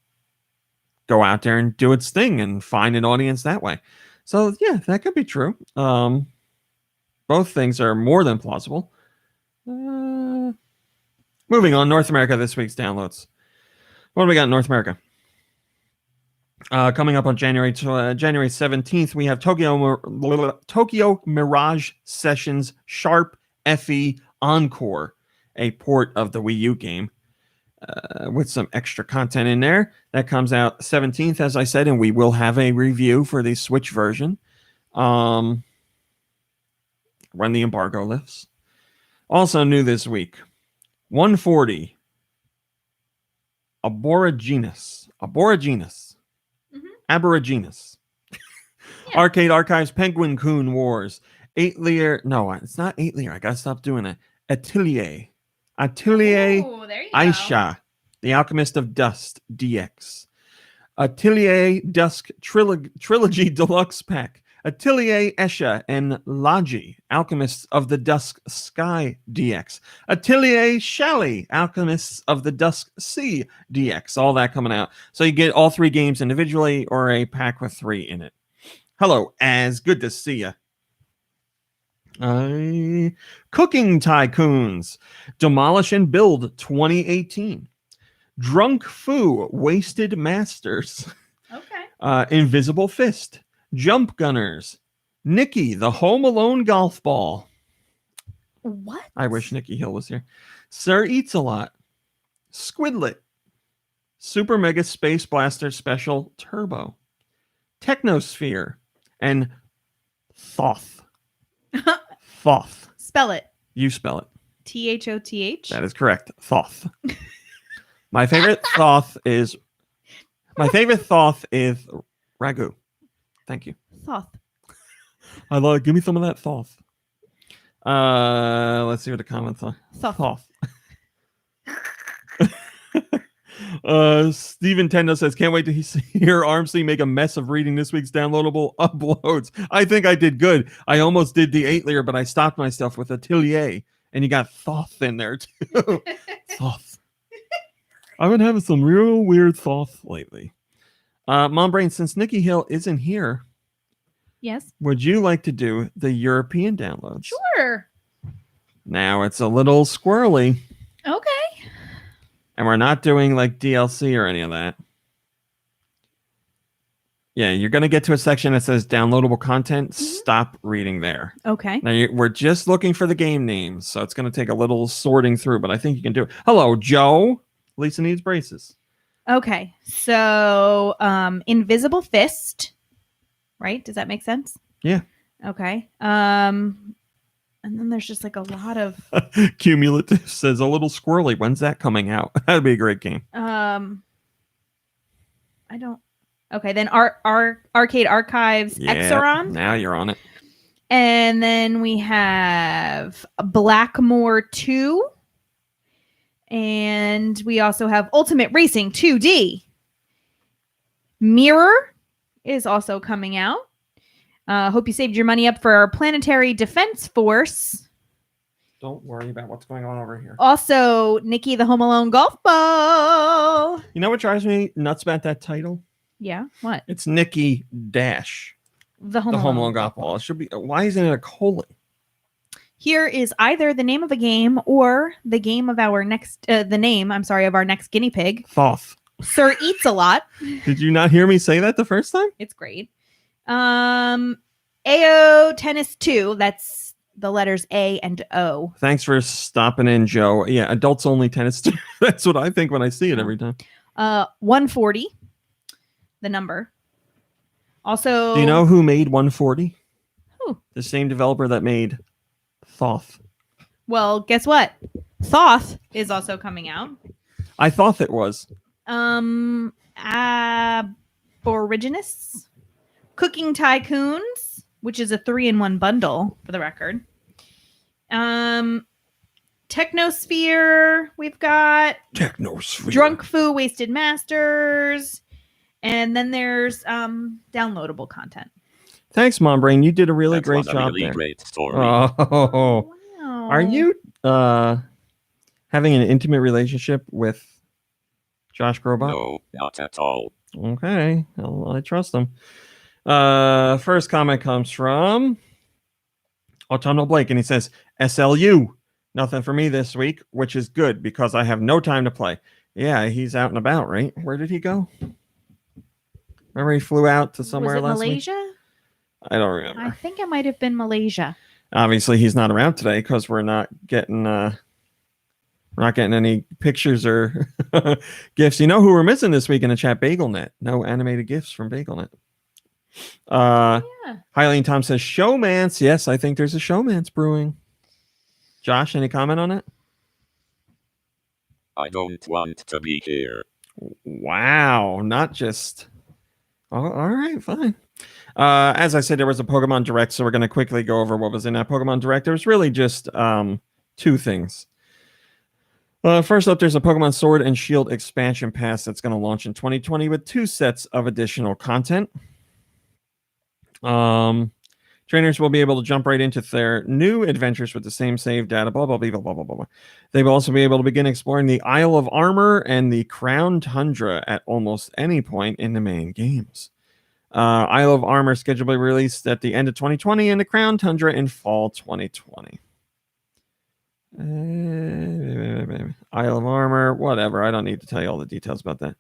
go out there and do its thing and find an audience that way. So yeah, that could be true. Both things are more than plausible. Moving on, North America, this week's downloads. What do we got in North America? Coming up on January 17th, we have Tokyo Mirage Sessions Sharp FE Encore, a port of the Wii U game with some extra content in there. That comes out 17th, as I said, and we will have a review for the Switch version when the embargo lifts. Also new this week, 140 Aboriginus. Aborigines. Yeah. Arcade Archives Penguin Coon Wars. 8-Lear. No, it's not 8-Lear. I gotta stop doing it. Atelier Aisha, The Alchemist of Dust DX. Atelier Dusk Trilogy Deluxe Pack. Atelier Esha and Laji, Alchemists of the Dusk Sky DX. Atelier Shally, Alchemists of the Dusk Sea DX. All that coming out. So you get all three games individually or a pack with 3 in it. Hello, Az. Good to see ya. Cooking Tycoons. Demolish and Build 2018. Drunk Foo, Wasted Masters. Okay. Invisible Fist. Jump Gunners. Nikki, the Home Alone Golf Ball.
What?
I wish Nikki Hill was here. Sir Eats a Lot. Squidlet. Super Mega Space Blaster Special Turbo. Technosphere. And Thoth. Thoth.
Spell it.
You spell it.
Thoth.
That is correct. Thoth. My favorite Thoth is Ragu. Thank you.
Thoth.
Give me some of that Thoth. Let's see what the comments are. Thoth. Steven Tendo says, can't wait to hear Armsy make a mess of reading this week's downloadable uploads. I think I did good. I almost did the 8-layer, but I stopped myself with Atelier, and you got Thoth in there too. Thoth. I've been having some real weird Thoth lately. Mom Brain, since Nikki Hill isn't here,
yes,
would you like to do the European downloads?
Sure.
Now it's a little squirrely.
Okay.
And we're not doing like DLC or any of that. Yeah, you're going to get to a section that says downloadable content. Stop reading there.
Okay.
Now we're just looking for the game names, so it's going to take a little sorting through, but I think you can do it. Hello, Joe. Lisa needs braces.
Okay. So, Invisible Fist, right? Does that make sense?
Yeah.
Okay. And then there's just like a lot of
Cumulative says a little squirrely. When's that coming out? That'd be a great game.
I don't. Okay, then Arcade Archives Exaron.
Now you're on it.
And then we have Blackmore 2. And we also have Ultimate Racing 2D. Mirror is also coming out. Hope you saved your money up for our Planetary Defense Force.
Don't worry about what's going on over here.
Also, Nikki the Home Alone Golf Ball.
You know what drives me nuts about that title?
Yeah, what?
It's Nikki Dash.
The Home
Alone Golf Ball. It should be. Why isn't it a colon?
Here is either the name of a game or the game of our next. The name, I'm sorry, of our next guinea pig.
Thoth.
Sir Eats a Lot.
Did you not hear me say that the first time?
It's great. AO Tennis 2. That's the letters A and O.
Thanks for stopping in, Joe. Yeah, adults only tennis. That's what I think when I see it every time.
140. The number. Also,
do you know who made 140?
Who?
The same developer that made Thoth.
Well, guess what? Thoth is also coming out.
I thought it was.
Aborigines. Cooking Tycoons, which is a 3-in-1 bundle for the record. Technosphere, we've got
Technosphere.
Drunk Fu Wasted Masters, and then there's downloadable content.
Thanks, Mom Brain. You did a really great job
really
there.
Great story.
Oh,
wow.
Are you having an intimate relationship with Josh Grobot?
No, not at all.
Okay, well, I trust him. First comment comes from Autumnal Blake, and he says, SLU. Nothing for me this week, which is good because I have no time to play. Yeah, he's out and about, right? Where did he go? Remember he flew out to somewhere last
Malaysia?
week? I don't remember.
I think it might have been Malaysia.
Obviously, he's not around today because we're not getting any pictures or gifts. You know who we're missing this week in the chat? BagelNet. No animated gifts from BagelNet. Hylian Tom says showmance. Yes, I think there's a showmance brewing. Josh, any comment on it?
I don't want to be here.
Wow, not just. Oh, all right, fine. As I said, there was a Pokemon Direct, so we're going to quickly go over what was in that Pokemon Direct. There was really just two things. First up, there's a Pokemon Sword and Shield expansion pass that's going to launch in 2020 with 2 sets of additional content. Trainers will be able to jump right into their new adventures with the same save data, blah, blah, blah, blah, blah, blah, blah. They will also be able to begin exploring the Isle of Armor and the Crown Tundra at almost any point in the main games. Isle of Armor scheduled to be released at the end of 2020 and the Crown Tundra in fall 2020. Isle of Armor, whatever. I don't need to tell you all the details about that.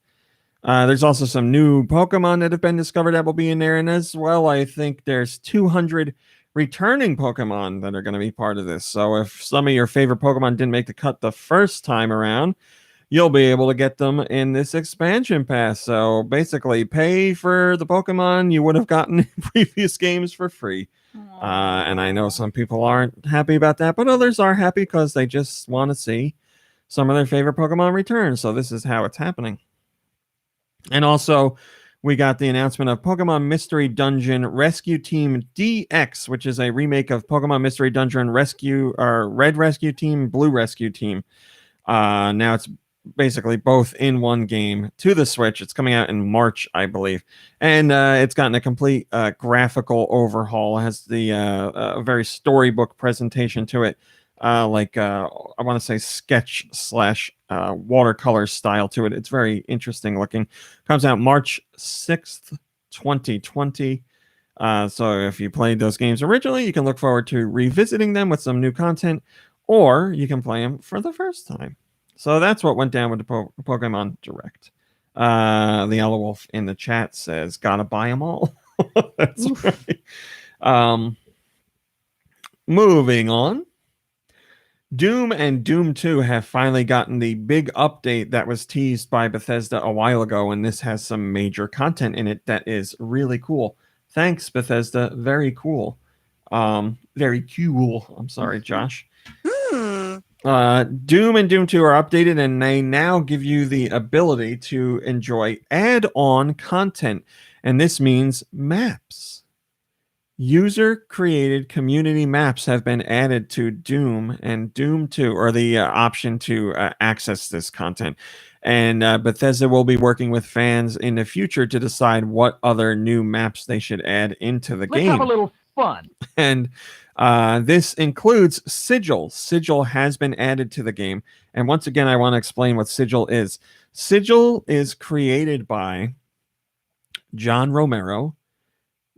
There's also some new Pokemon that have been discovered that will be in there. And as well, I think there's 200 returning Pokemon that are going to be part of this. So if some of your favorite Pokemon didn't make the cut the first time around, you'll be able to get them in this expansion pass. So basically, pay for the Pokemon you would have gotten in previous games for free. And I know some people aren't happy about that, but others are happy because they just want to see some of their favorite Pokemon return. So this is how it's happening. And also, we got the announcement of Pokemon Mystery Dungeon Rescue Team DX, which is a remake of Pokemon Mystery Dungeon Rescue, or Red Rescue Team, Blue Rescue Team. Now it's basically both in one game to the Switch. It's coming out in March, I believe, and it's gotten a complete graphical overhaul. It has the very storybook presentation to it, I want to say sketch / watercolor style to it. It's very interesting looking. Comes out March 6th, 2020. So if you played those games originally, you can look forward to revisiting them with some new content, or you can play them for the first time. So that's what went down with the Pokemon Direct. The Yellow Wolf in the chat says, "Gotta buy them all." That's right. Moving on. Doom and Doom 2 have finally gotten the big update that was teased by Bethesda a while ago, and this has some major content in it that is really cool. Thanks, Bethesda. Very cool. Very cool. I'm sorry, Josh. Doom and Doom 2 are updated, and they now give you the ability to enjoy add-on content, and this means maps. User-created community maps have been added to Doom and Doom 2, or the option to access this content. And Bethesda will be working with fans in the future to decide what other new maps they should add into the game.
Let's have a little fun.
And this includes Sigil. Sigil has been added to the game. And once again, I want to explain what Sigil is. Sigil is created by John Romero,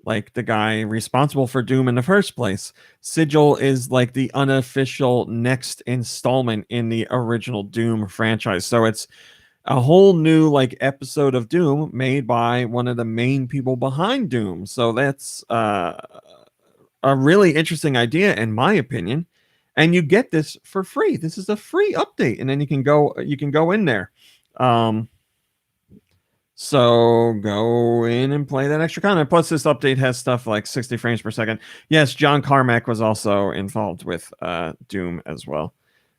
like the guy responsible for Doom in the first place. Sigil is like the unofficial next installment in the original Doom franchise. So it's a whole new like episode of Doom made by one of the main people behind Doom. So that's a really interesting idea, in my opinion. And you get this for free. This is a free update, and then you can go in there. So go in and play that extra content. Plus, this update has stuff like 60 frames per second. Yes, John Carmack was also involved with Doom as well.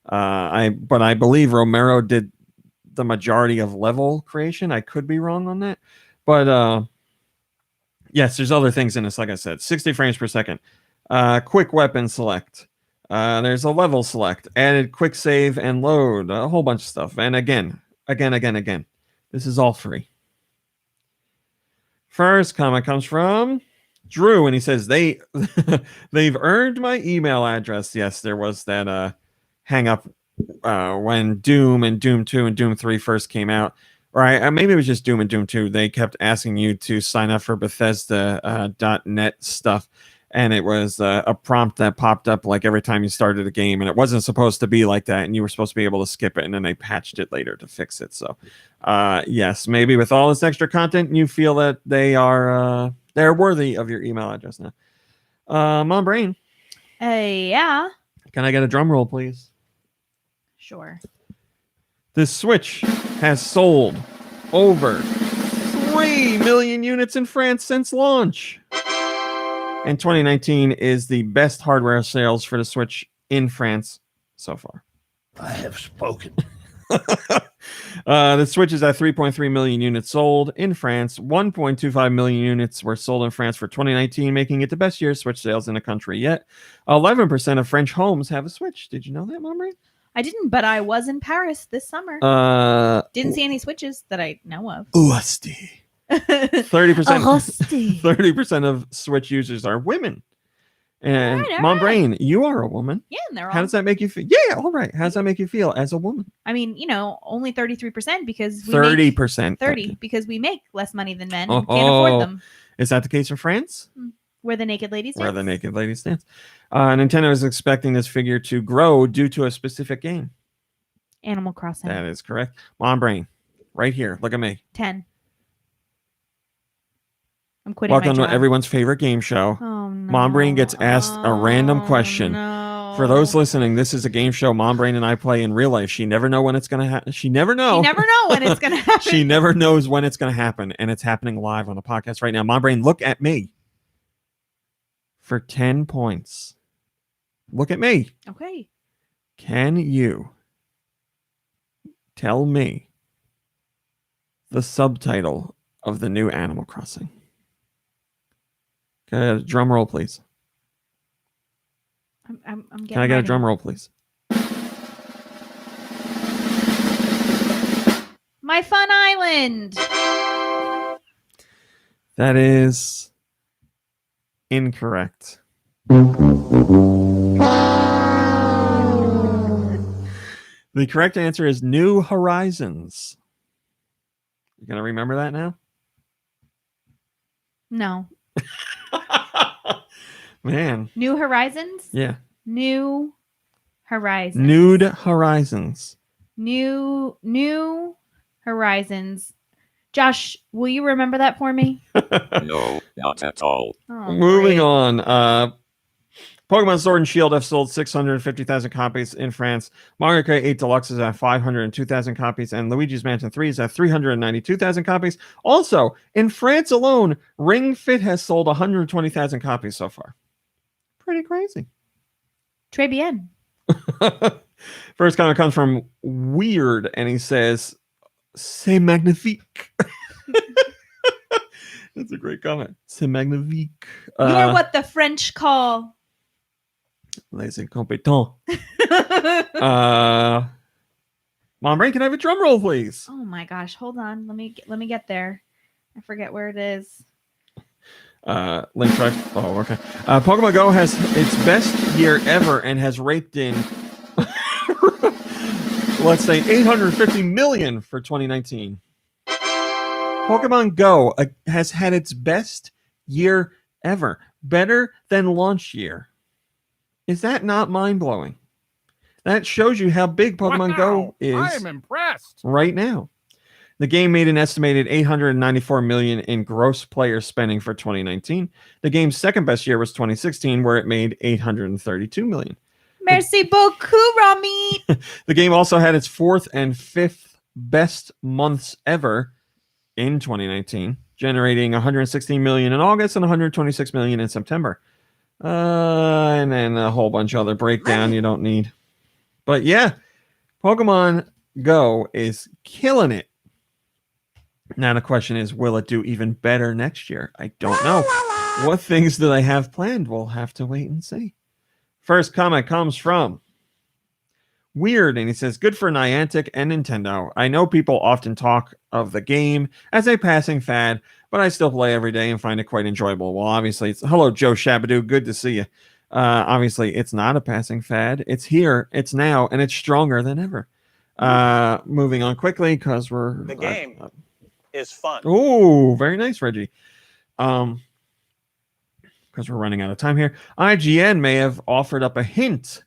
But I believe Romero did the majority of level creation. I could be wrong on that. But yes, there's other things in this, like I said. 60 frames per second. Quick weapon select. There's a level select. Added quick save and load. A whole bunch of stuff. And again. This is all free. First comment comes from Drew, and he says they've earned my email address. Yes, there was that hang up when Doom and Doom 2 and Doom 3 first came out. Or maybe it was just Doom and Doom 2. They kept asking you to sign up for Bethesda.net stuff. And it was a prompt that popped up like every time you started a game, and it wasn't supposed to be like that, and you were supposed to be able to skip it, and then they patched it later to fix it. So, yes, maybe with all this extra content, you feel that they're worthy of your email address now. Mom Brain.
Yeah.
Can I get a drum roll, please?
Sure.
The Switch has sold over 3 million units in France since launch. And 2019 is the best hardware sales for the Switch in France so far.
I have spoken.
The Switch is at 3.3 million units sold in France. 1.25 million units were sold in France for 2019, making it the best year of Switch sales in the country yet. 11% of French homes have a Switch. Did you know that, Mom?
I didn't, but I was in Paris this summer. Didn't see any Switches that I know of.
Ousty. 30% of Switch users are women. And Mom Brain, you are a woman.
Yeah, and they're all.
How does that make you feel? Yeah, all right. How does that make you feel as a woman?
I mean, only 33% because we
30%.
30 because we make less money than men and can't afford them.
Is that the case in France?
Where the naked ladies dance.
Nintendo is expecting this figure to grow due to a specific game.
Animal Crossing.
That is correct. Mom Brain, right here. Look at me.
10. I'm quitting
Welcome
my
to
job.
everyone's favorite game show.
Oh, no.
Mom Brain gets asked a random question.
No.
For those listening, this is a game show Mom Brain and I play in real life. She never know when it's going to happen. She never know.
You never know when it's going to happen.
She never knows when it's going to happen, and it's happening live on the podcast right now. Mom Brain, look at me. For 10 points. Look at me.
Okay.
Can you tell me the subtitle of the new Animal Crossing? Drum roll, please.
I'm getting
Can I get a drum roll, please?
My Fun Island.
That is incorrect. The correct answer is New Horizons. You gonna remember that now?
No.
Man.
New Horizons?
Yeah.
New Horizons.
Nude Horizons.
New Horizons. Josh, will you remember that for me?
No, not at all.
Oh,
Moving
great.
on. Pokemon Sword and Shield have sold 650,000 copies in France. Mario Kart 8 Deluxe is at 502,000 copies, and Luigi's Mansion 3 is at 392,000 copies. Also, in France alone, Ring Fit has sold 120,000 copies so far. Pretty crazy.
Très bien.
First comment comes from Weird, and he says, "C'est magnifique." That's a great comment. C'est magnifique.
You're what the French call
Les incompetents. Mom, Brain, can I have a drum roll, please?
Oh my gosh, hold on. Let me get there. I forget where it is.
Link Drive. Oh, okay. Pokemon Go has its best year ever and has raked in, let's say, 850 million for 2019. Pokemon Go has had its best year ever, better than launch year. Is that not mind-blowing? That shows you how big Pokemon Go is.
I am impressed.
Right now. The game made an estimated 894 million in gross player spending for 2019. The game's second best year was 2016, where it made 832 million.
Merci beaucoup, Rami.
The game also had its fourth and fifth best months ever in 2019, generating 116 million in August and 126 million in September. And then a whole bunch of other breakdown you don't need. But yeah, Pokemon Go is killing it. Now the question is, will it do even better next year? I don't know. What things do they have planned? We'll have to wait and see. First comment comes from Weird, and he says, good for Niantic and Nintendo. I know people often talk of the game as a passing fad, but I still play every day and find it quite enjoyable. Well, obviously, hello, Joe Shabadoo. Good to see you. Obviously, it's not a passing fad. It's here, it's now, and it's stronger than ever. Moving on quickly, because
The game is fun.
Oh, very nice, Reggie. Because we're running out of time here. IGN may have offered up a hint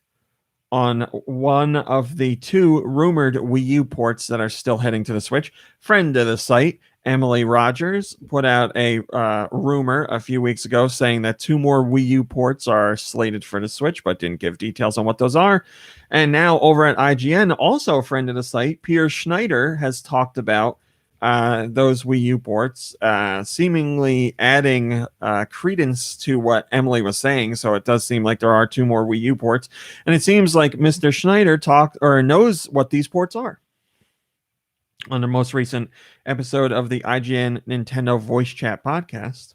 on one of the two rumored Wii U ports that are still heading to the Switch. Friend of the site, Emily Rogers, put out a rumor a few weeks ago saying that two more Wii U ports are slated for the Switch, but didn't give details on what those are. And now over at IGN, also a friend of the site, Pierre Schneider, has talked about those Wii U ports, seemingly adding credence to what Emily was saying. So it does seem like there are two more Wii U ports, and it seems like Mr. Schneider talked or knows what these ports are. On the most recent episode of the IGN Nintendo Voice Chat podcast,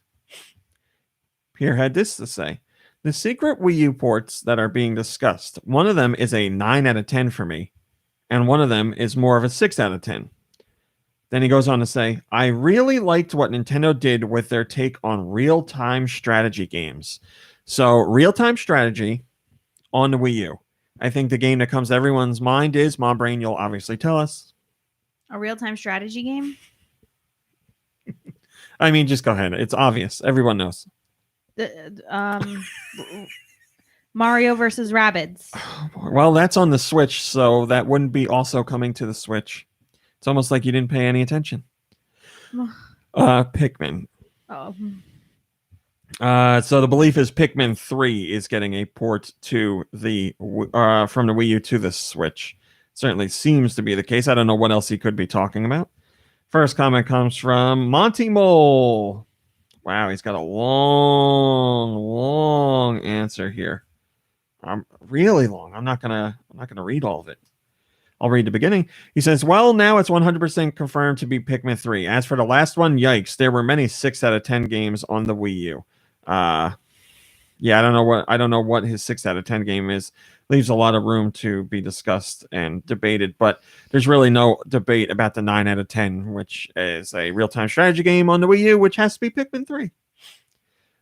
Pierre had this to say: the secret Wii U ports that are being discussed, one of them is a 9 out of 10 for me, and one of them is more of a 6 out of 10. Then he goes on to say, I really liked what Nintendo did with their take on real-time strategy games. So real-time strategy on the Wii U. I think the game that comes to everyone's mind is, Mom Brain, you'll obviously tell us.
A real-time strategy game?
I mean, just go ahead. It's obvious. Everyone knows.
Mario versus Rabbids.
Well, that's on the Switch, so that wouldn't be also coming to the Switch. It's almost like you didn't pay any attention. Pikmin.
Oh.
So the belief is Pikmin 3 is getting a port to the from the Wii U to the Switch. Certainly seems to be the case. I don't know what else he could be talking about. First comment comes from Monty Mole. Wow, he's got a long answer here. Really long. I'm not gonna read all of it. I'll read the beginning. He says, well, now it's 100% confirmed to be Pikmin 3. As for the last one, yikes, there were many 6 out of 10 games on the Wii U. Yeah, I don't know what his 6 out of 10 game is. Leaves a lot of room to be discussed and debated, but there's really no debate about the 9 out of 10, which is a real-time strategy game on the Wii U, which has to be Pikmin 3.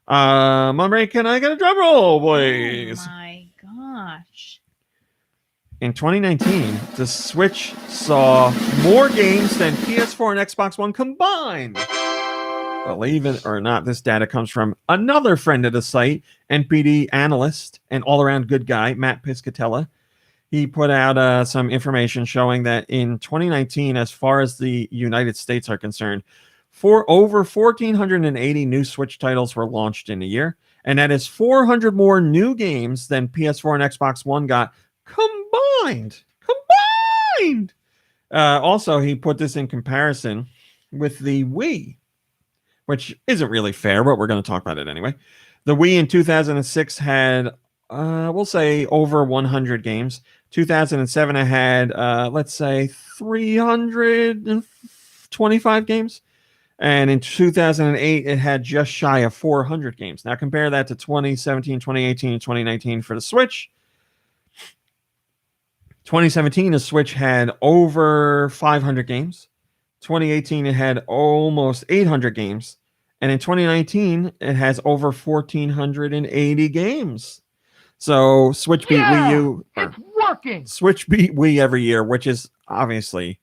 Monterey, can I get a drum roll, please?
Oh my gosh.
In 2019, the Switch saw more games than PS4 and Xbox One combined. Believe it or not, this data comes from another friend of the site, NPD analyst and all-around good guy, Matt Piscatella. He put out some information showing that in 2019, as far as the United States are concerned, over 1,480 new Switch titles were launched in a year, and that is 400 more new games than PS4 and Xbox One got combined. Also, he put this in comparison with the Wii, which isn't really fair, but we're going to talk about it anyway. The Wii in 2006 had, we'll say, over 100 games. 2007, it had, let's say, 325 games. And in 2008, it had just shy of 400 games. Now, compare that to 2017, 2018, 2019 for the Switch. 2017, the Switch had over 500 games. 2018, it had almost 800 games. And in 2019, it has over 1,480 games. So Switch beat Wii U.
It's working.
Switch beat Wii every year, which is obviously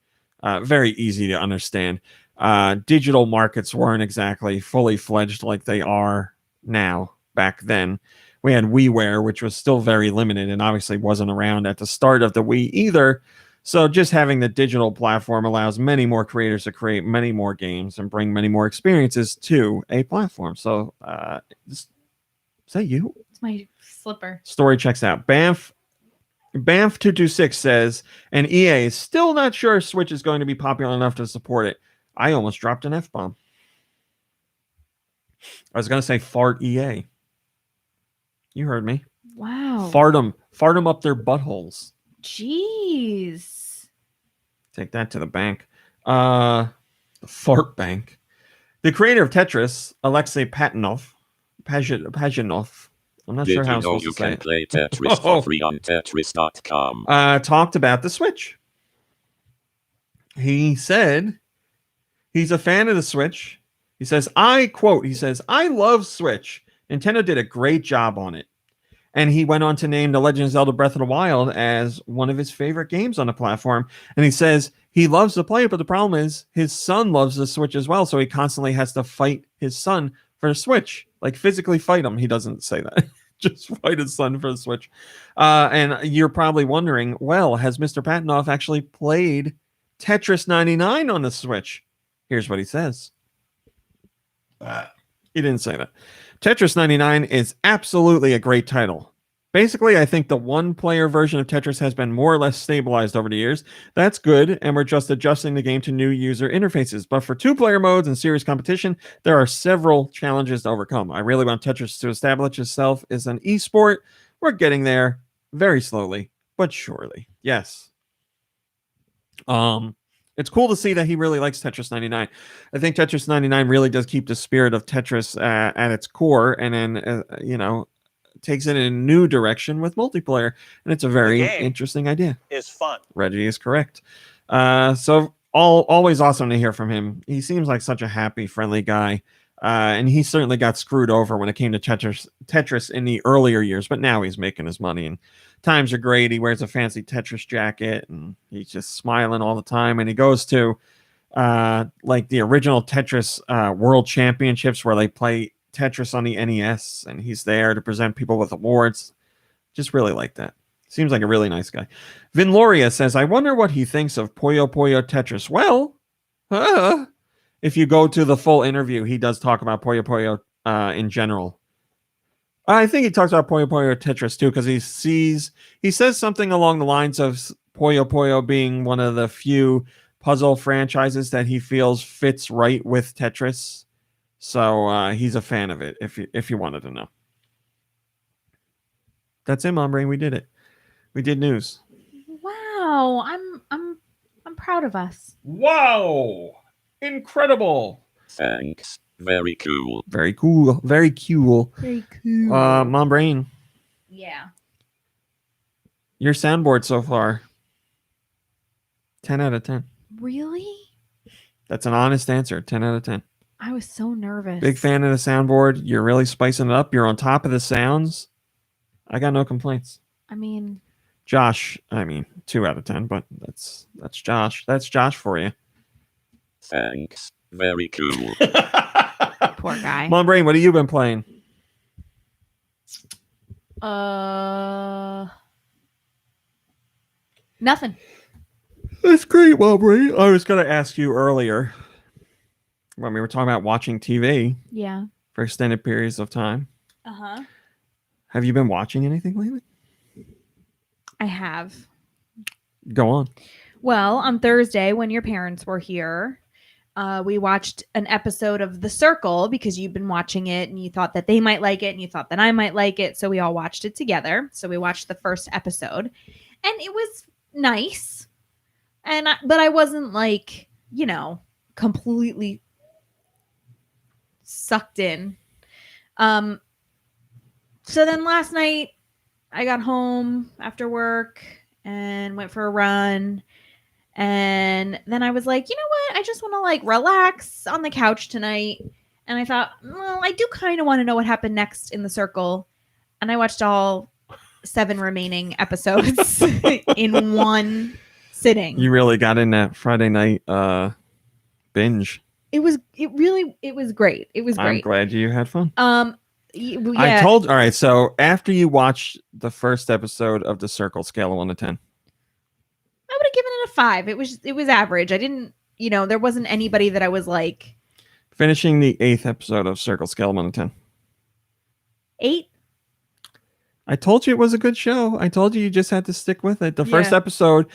very easy to understand. Digital markets weren't exactly fully fledged like they are now. Back then, we had WiiWare, which was still very limited and obviously wasn't around at the start of the Wii either. So just having the digital platform allows many more creators to create many more games and bring many more experiences to a platform. So is that you?
It's my slipper.
Story checks out. Bamf226 says, and EA is still not sure Switch is going to be popular enough to support it. I almost dropped an F-bomb. I was going to say fart EA. You heard me.
Wow.
Fart them up their buttholes.
Jeez.
Take that to the bank. The fart bank. The creator of Tetris, Alexei Pajitnov. I'm not sure how I'm supposed to say it.
Did you know you can play Tetris for free on Tetris.com?
Talked about the Switch. He said he's a fan of the Switch. He says, I love Switch. Nintendo did a great job on it. And he went on to name The Legend of Zelda Breath of the Wild as one of his favorite games on the platform. And he says he loves to play it, but the problem is his son loves the Switch as well. So he constantly has to fight his son for the Switch. Like physically fight him. He doesn't say that. Just fight his son for the Switch. And you're probably wondering, well, has Mr. Patinoff actually played Tetris 99 on the Switch? Here's what he says. He didn't say that. Tetris 99 is absolutely a great title. Basically, I think the one-player version of Tetris has been more or less stabilized over the years. That's good, and we're just adjusting the game to new user interfaces. But for two-player modes and serious competition, there are several challenges to overcome. I really want Tetris to establish itself as an esport. We're getting there very slowly, but surely. Yes. It's cool to see that he really likes Tetris 99. I think Tetris 99 really does keep the spirit of Tetris at its core, and then, takes it in a new direction with multiplayer. And it's a very interesting idea.
Is fun.
Reggie is correct. So always awesome to hear from him. He seems like such a happy, friendly guy. And he certainly got screwed over when it came to Tetris in the earlier years, but now he's making his money and times are great. He wears a fancy Tetris jacket and he's just smiling all the time. And he goes to like the original Tetris World Championships where they play Tetris on the NES, and he's there to present people with awards. Just really like that. Seems like a really nice guy. Vinloria says, I wonder what he thinks of Puyo Puyo Tetris. Well, if you go to the full interview, he does talk about Puyo Puyo in general. I think he talks about Puyo Puyo Tetris too, because he says something along the lines of Puyo Puyo being one of the few puzzle franchises that he feels fits right with Tetris. So he's a fan of it, if you wanted to know. That's it, Mom Brain. We did it. We did news.
Wow, proud of us.
Wow. Incredible.
Thanks. Very cool.
Very cool. Very cool.
Very cool.
Mom Brain,
Yeah.
your soundboard so far. 10 out of 10.
Really?
That's an honest answer. 10 out of 10.
I was so nervous.
Big fan of the soundboard. You're really spicing it up. You're on top of the sounds. I got no complaints.
I mean,
Josh, 2 out of 10, but that's Josh. That's Josh for you.
Thanks. Very cool.
poor guy.
Mom Brain, what have you been playing?
Nothing.
That's great, Mom Brain. I was going to ask you earlier when we were talking about watching TV
Yeah.
for extended periods of time.
Uh-huh.
Have you been watching anything lately?
I have.
Go on.
Well, on Thursday, when your parents were here, we watched an episode of The Circle because you've been watching it and you thought that they might like it and you thought that I might like it. So we all watched it together. So we watched the first episode and it was nice. But I wasn't like, completely sucked in. So then last night I got home after work and went for a run. And then I was like, you know what? I just want to relax on the couch tonight. And I thought, well, I do kind of want to know what happened next in The Circle. And I watched all 7 remaining episodes in one sitting.
You really got in that Friday night binge.
It was great. It was great.
I'm glad you had fun.
Yeah.
All right. So after you watched the first episode of The Circle, scale of 1 to 10.
I would have given it a 5. It was average. I didn't, there wasn't anybody that I was like.
Finishing the 8th episode of Circle, scale of 1 to 10.
8.
I told you it was a good show. I told you just had to stick with it. The first episode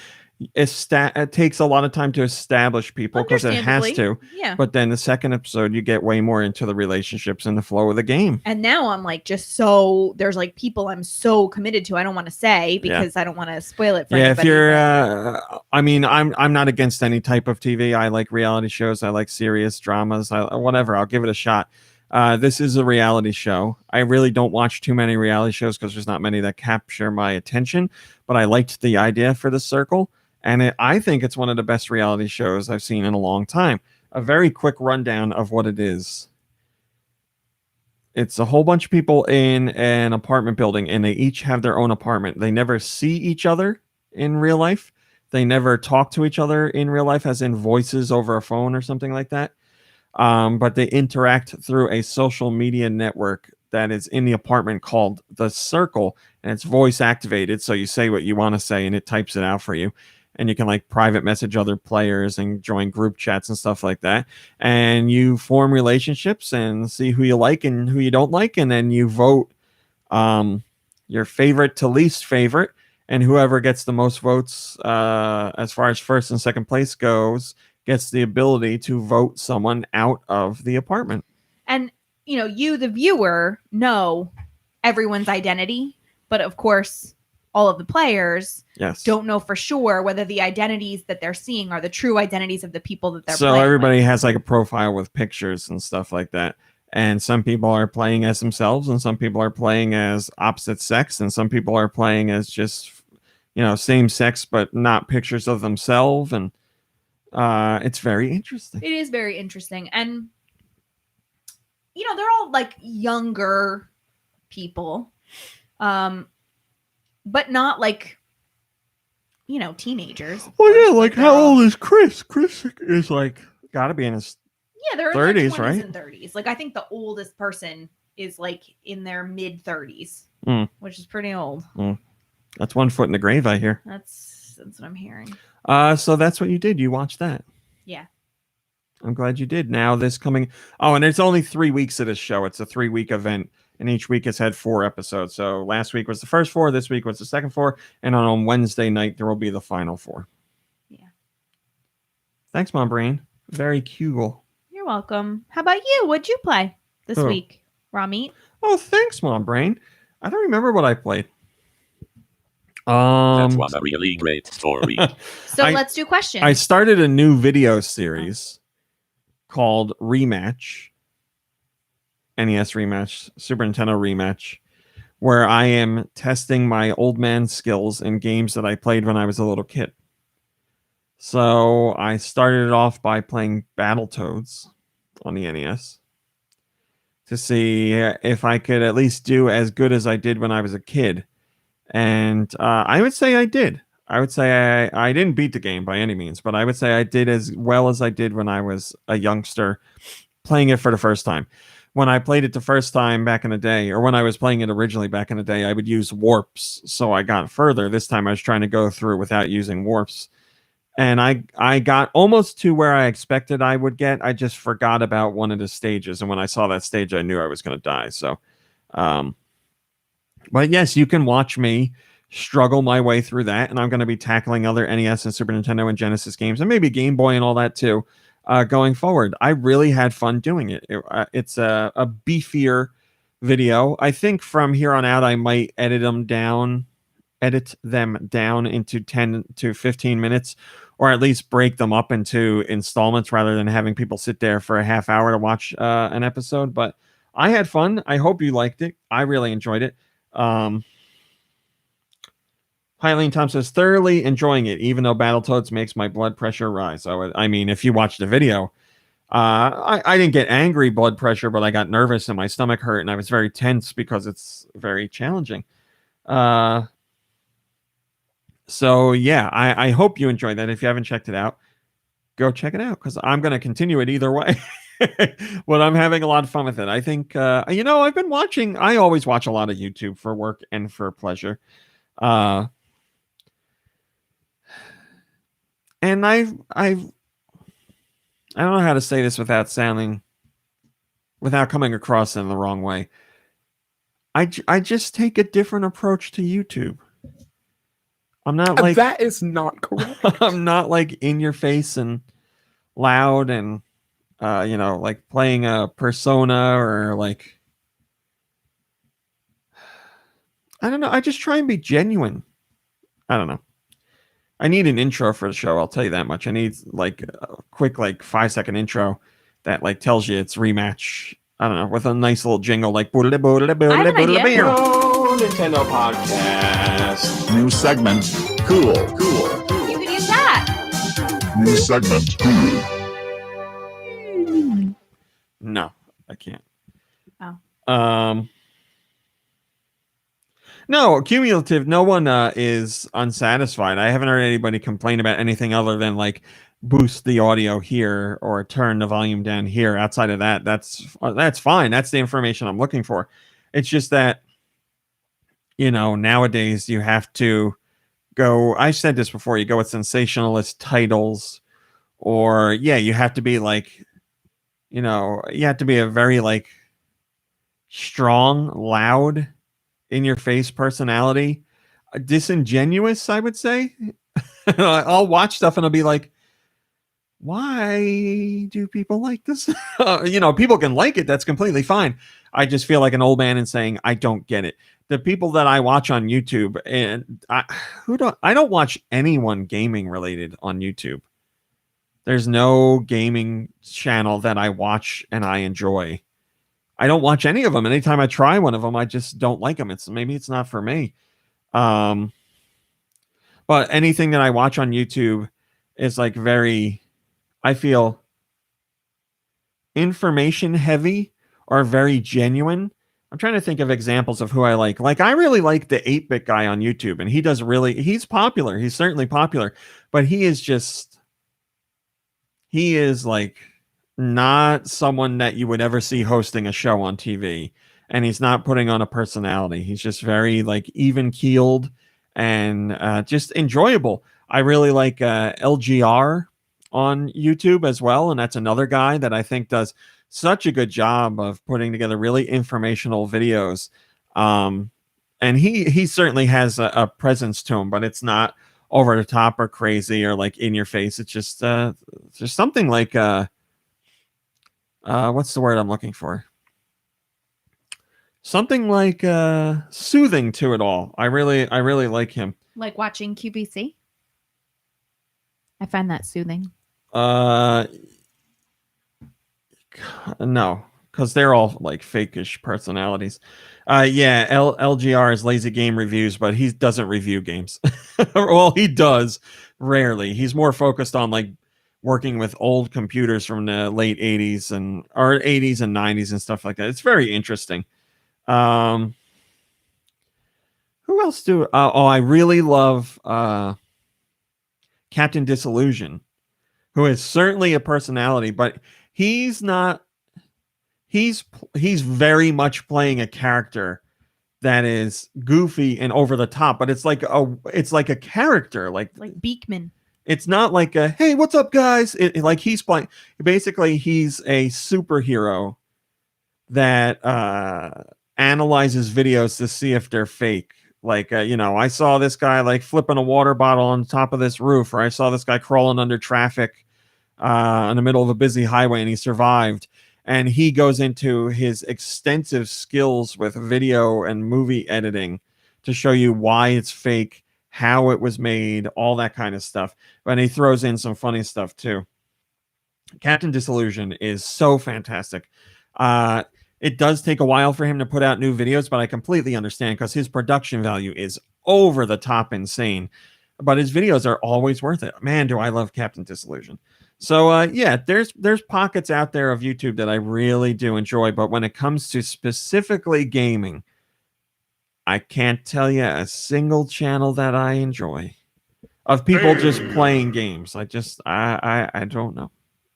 it takes a lot of time to establish people because it has to.
Yeah.
But then the second episode, you get way more into the relationships and the flow of the game.
And now I'm there's people I'm so committed to. I don't want to say because I don't want to spoil it for anybody.
If you're, I'm not against any type of TV. I like reality shows. I like serious dramas. Whatever. I'll give it a shot. This is a reality show. I really don't watch too many reality shows because there's not many that capture my attention. But I liked the idea for The Circle. And I think it's one of the best reality shows I've seen in a long time. A very quick rundown of what it is. It's a whole bunch of people in an apartment building, and they each have their own apartment. They never see each other in real life. They never talk to each other in real life, as in voices over a phone or something like that. But they interact through a social media network that is in the apartment called The Circle, and it's voice activated. So you say what you want to say, and it types it out for you. And you can private message other players and join group chats and stuff like that. And you form relationships and see who you like and who you don't like. And then you vote your favorite to least favorite. And whoever gets the most votes as far as first and second place goes gets the ability to vote someone out of the apartment.
And, you, the viewer, know everyone's identity. But of course, all of the players don't know for sure whether the identities that they're seeing are the true identities of the people that they're playing.
So everybody has a profile with pictures and stuff like that. And some people are playing as themselves, and some people are playing as opposite sex, and some people are playing as just, same sex, but not pictures of themselves. And it's very interesting.
It is very interesting. And, they're all younger people. But not teenagers.
Well, yeah, how old is Chris? Chris is got to be in his
they're
30s,
in their 20s
right?
And 30s. I think the oldest person is in their mid 30s, which is pretty old.
That's 1 foot in the grave, I hear.
That's what I'm hearing.
So that's what you did. You watched that.
Yeah.
I'm glad you did. Now this coming. Oh, and it's only 3 weeks of this show. It's a 3-week event. And each week has had 4 episodes. So last week was the first 4. This week was the second 4. And on Wednesday night, there will be the final 4.
Yeah.
Thanks, Mom Brain. Very cool.
You're welcome. How about you? What'd you play this week? Raw meat?
Oh, thanks, Mom Brain. I don't remember what I played.
That was a really great story.
So let's do questions.
I started a new video series called Rematch, NES Rematch, Super Nintendo Rematch, where I am testing my old man skills in games that I played when I was a little kid. So I started it off by playing Battletoads on the NES to see if I could at least do as good as I did when I was a kid. And I would say I did. I would say I didn't beat the game by any means, but I would say I did as well as I did when I was a youngster playing it for the first time. When I played it the first time back in the day, or when I was playing it originally back in the day, I would use warps, so I got further. This time I was trying to go through without using warps. And I got almost to where I expected I would get. I just forgot about one of the stages. And when I saw that stage, I knew I was going to die. So, but yes, you can watch me struggle my way through that. And I'm going to be tackling other NES and Super Nintendo and Genesis games, and maybe Game Boy and all that too, going forward. I really had fun doing it. It's a beefier video. I think from here on out, I might edit them down into 10 to 15 minutes, or at least break them up into installments rather than having people sit there for a half hour to watch an episode. But I had fun. I hope you liked it. I really enjoyed it. Hyleen Tom says, thoroughly enjoying it, even though Battletoads makes my blood pressure rise. So, I mean, if you watch the video, I didn't get angry blood pressure, but I got nervous and my stomach hurt, and I was very tense because it's very challenging. So yeah, I hope you enjoyed that. If you haven't checked it out, go check it out, because I'm going to continue it either way. But I'm having a lot of fun with it. I think, I've been watching, I always watch a lot of YouTube for work and for pleasure. And I don't know how to say this without coming across in the wrong way. I just take a different approach to YouTube. I'm not like
that is not correct.
I'm not like in your face and loud and like playing a persona, or like, I don't know. I just try and be genuine. I don't know. I need an intro for the show. I'll tell you that much. I need like a quick 5-second intro that like tells you it's Rematch. I don't know, with a nice little jingle like Nintendo Podcast.
New segment. Cool.
You could use that.
New segment. Cool.
No, I can't.
Oh.
No, cumulative. No one is unsatisfied. I haven't heard anybody complain about anything other than like boost the audio here or turn the volume down here. Outside of that, that's fine. That's the information I'm looking for. It's just that, nowadays you have to go. I said this before. You go with sensationalist titles, or you have to be like, you have to be a very like strong, loud, in your face personality, disingenuous, I would say. I'll watch stuff and I'll be like, why do people like this? People can like it. That's completely fine. I just feel like an old man and saying, I don't get it. The people that I watch on YouTube, and I don't watch anyone gaming related on YouTube. There's no gaming channel that I watch and I enjoy. I don't watch any of them. Anytime I try one of them, I just don't like them. Maybe it's not for me. But anything that I watch on YouTube is like very, I feel, information heavy or very genuine. I'm trying to think of examples of who I like. Like, I really like the 8-bit guy on YouTube, and he's popular. He's certainly popular, but he is like not someone that you would ever see hosting a show on TV, and he's not putting on a personality. He's just very like even keeled and just enjoyable. I really like LGR on YouTube as well, and that's another guy that I think does such a good job of putting together really informational videos. And he certainly has a presence to him, but it's not over the top or crazy or like in your face. It's just something like what's the word I'm looking for? something like soothing to it all. I really like him.
Like watching QVC. I find that soothing.
No, because they're all like fakeish personalities. LGR is lazy game reviews, but he doesn't review games. Well, he does rarely. He's more focused on like working with old computers from the late 80s and 90s and stuff like that. It's very interesting. Who else do? I really love Captain Disillusion, who is certainly a personality, but he's not. He's very much playing a character that is goofy and over the top, but it's like a character like
Beekman.
It's not like a hey, what's up, guys? Like he's playing. Basically, he's a superhero that analyzes videos to see if they're fake. Like I saw this guy like flipping a water bottle on top of this roof, or I saw this guy crawling under traffic in the middle of a busy highway, and he survived. And he goes into his extensive skills with video and movie editing to show you why it's fake, how it was made, all that kind of stuff. But he throws in some funny stuff too. Captain Disillusion is so fantastic. It does take a while for him to put out new videos, but I completely understand because his production value is over the top insane. But his videos are always worth it. Man, do I love Captain Disillusion. So there's pockets out there of YouTube that I really do enjoy, but when it comes to specifically gaming, I can't tell you a single channel that I enjoy of people just playing games. I don't know.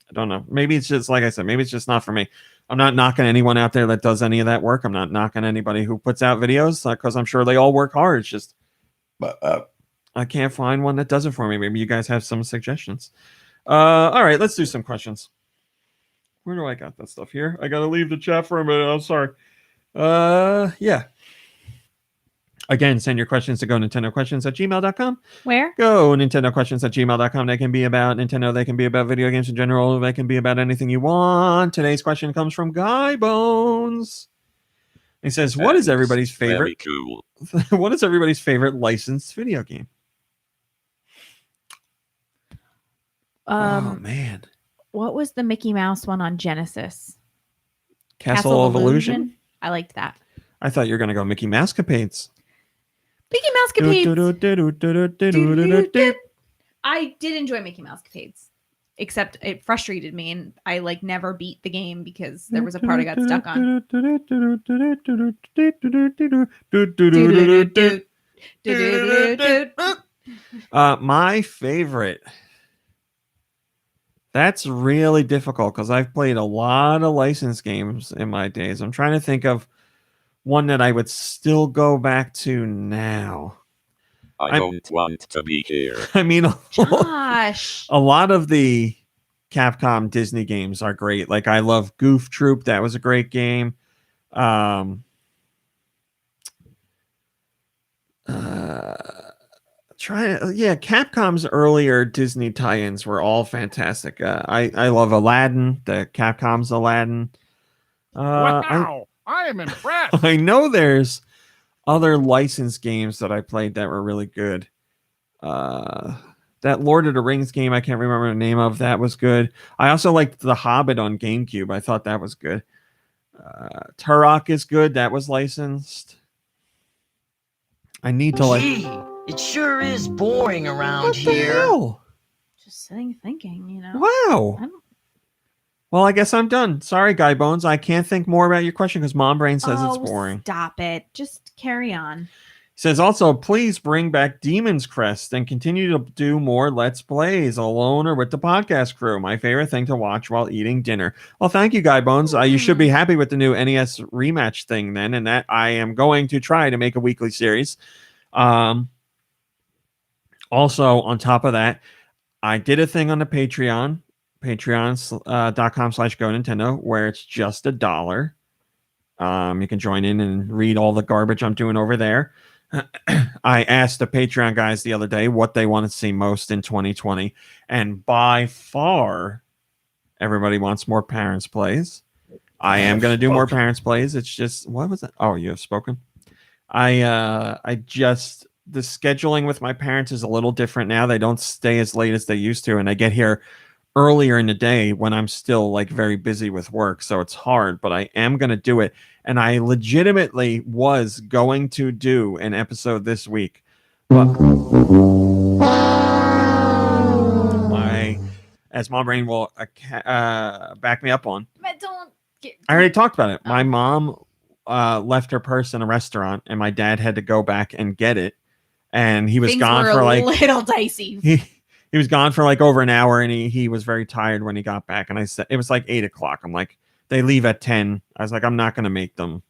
I don't know. Maybe it's just like I said, maybe it's just not for me. I'm not knocking anyone out there that does any of that work. I'm not knocking anybody who puts out videos because I'm sure they all work hard. It's just I can't find one that does it for me. Maybe you guys have some suggestions. All right, let's do some questions. Where do I got that stuff here? I gotta leave the chat for a minute. I'm sorry. Yeah. Again, send your questions to GoNintendoQuestions@gmail.com.
Where?
GoNintendoQuestions@gmail.com. They can be about Nintendo. They can be about video games in general. They can be about anything you want. Today's question comes from Guy Bones. He says, "What is everybody's favorite?
Very cool.
What is everybody's favorite licensed video game?"
Oh
man,
what was the Mickey Mouse one on Genesis?
Castle of Illusion.
I liked that.
I thought you were gonna go Mickey Mousecapades.
Mickey Mousecapades. I did enjoy Mickey Mousecapades, except it frustrated me, and I like never beat the game because there was a part I got stuck on.
My favorite. That's really difficult because I've played a lot of licensed games in my days. I'm trying to think of one that I would still go back to now.
I don't want to be here.
I mean,
Gosh.
a lot of the Capcom Disney games are great. Like I love Goof Troop. That was a great game. Capcom's earlier Disney tie-ins were all fantastic. I love Aladdin, the Capcom's Aladdin.
Wow, I am impressed.
I know there's other licensed games that I played that were really good. That Lord of the Rings game I can't remember the name of. That was good. I also liked The Hobbit on GameCube. I thought that was good. Turok is good. That was licensed. I need to
It sure is boring around
what
here.
The hell?
Just sitting thinking,
Wow. Well, I guess I'm done. Sorry, Guy Bones. I can't think more about your question because Mom Brain says it's boring.
Stop it. Just carry on.
He says, also, please bring back Demon's Crest and continue to do more Let's Plays alone or with the podcast crew. My favorite thing to watch while eating dinner. Well, thank you, Guy Bones. You should be happy with the new NES rematch thing then, and that I am going to try to make a weekly series. Also, on top of that, I did a thing on the Patreon, patreon.com/GoNintendo, where it's just $1. You can join in and read all the garbage I'm doing over there. I asked the Patreon guys the other day what they want to see most in 2020, and by far, everybody wants more Parents Plays. I am going to do more parents plays. It's just, what was it? Oh, you have spoken. I just, the scheduling with my parents is a little different now. They don't stay as late as they used to, and I get here earlier in the day when I'm still like very busy with work. So it's hard, but I am going to do it. And I legitimately was going to do an episode this week, but as Mom Brain will back me up on,
But don't get.
I already talked about it. My mom left her purse in a restaurant, and my dad had to go back and get it. And he was
Things
gone
were
for
a
like
little dicey.
He was gone for like over an hour, and he was very tired when he got back. And I said it was like 8:00. I'm like, they leave at 10. I was like, I'm not going to make them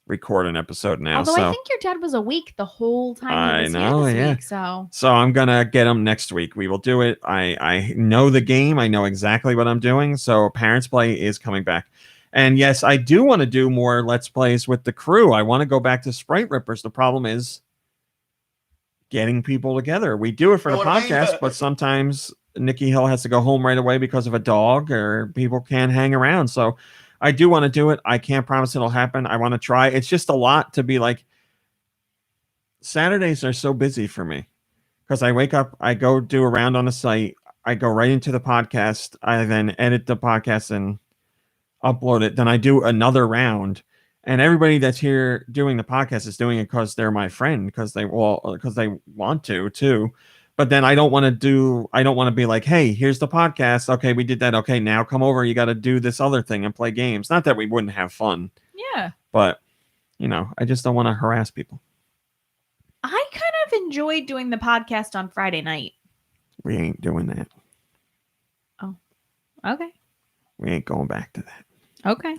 record an episode now.
Although I think your dad was awake the whole time he was here this week.
So I'm gonna get him next week. We will do it. I know the game. I know exactly what I'm doing. So Parents Play is coming back. And yes, I do want to do more Let's Plays with the crew. I want to go back to Sprite Rippers. The problem is getting people together. We do it for the podcast, but sometimes Nikki Hill has to go home right away because of a dog, or people can't hang around. So I do want to do it. I can't promise it'll happen. I want to try. It's just a lot to be like, Saturdays are so busy for me because I wake up, I go do a round on the site, I go right into the podcast, I then edit the podcast and upload it. Then I do another round, and everybody that's here doing the podcast is doing it because they're my friend, because they want to too. But then I don't want to be like, hey, here's the podcast. Okay, we did that. Okay, now come over. You got to do this other thing and play games. Not that we wouldn't have fun.
Yeah.
But, I just don't want to harass people.
I kind of enjoyed doing the podcast on Friday night.
We ain't doing that.
Oh, okay.
We ain't going back to that.
Okay.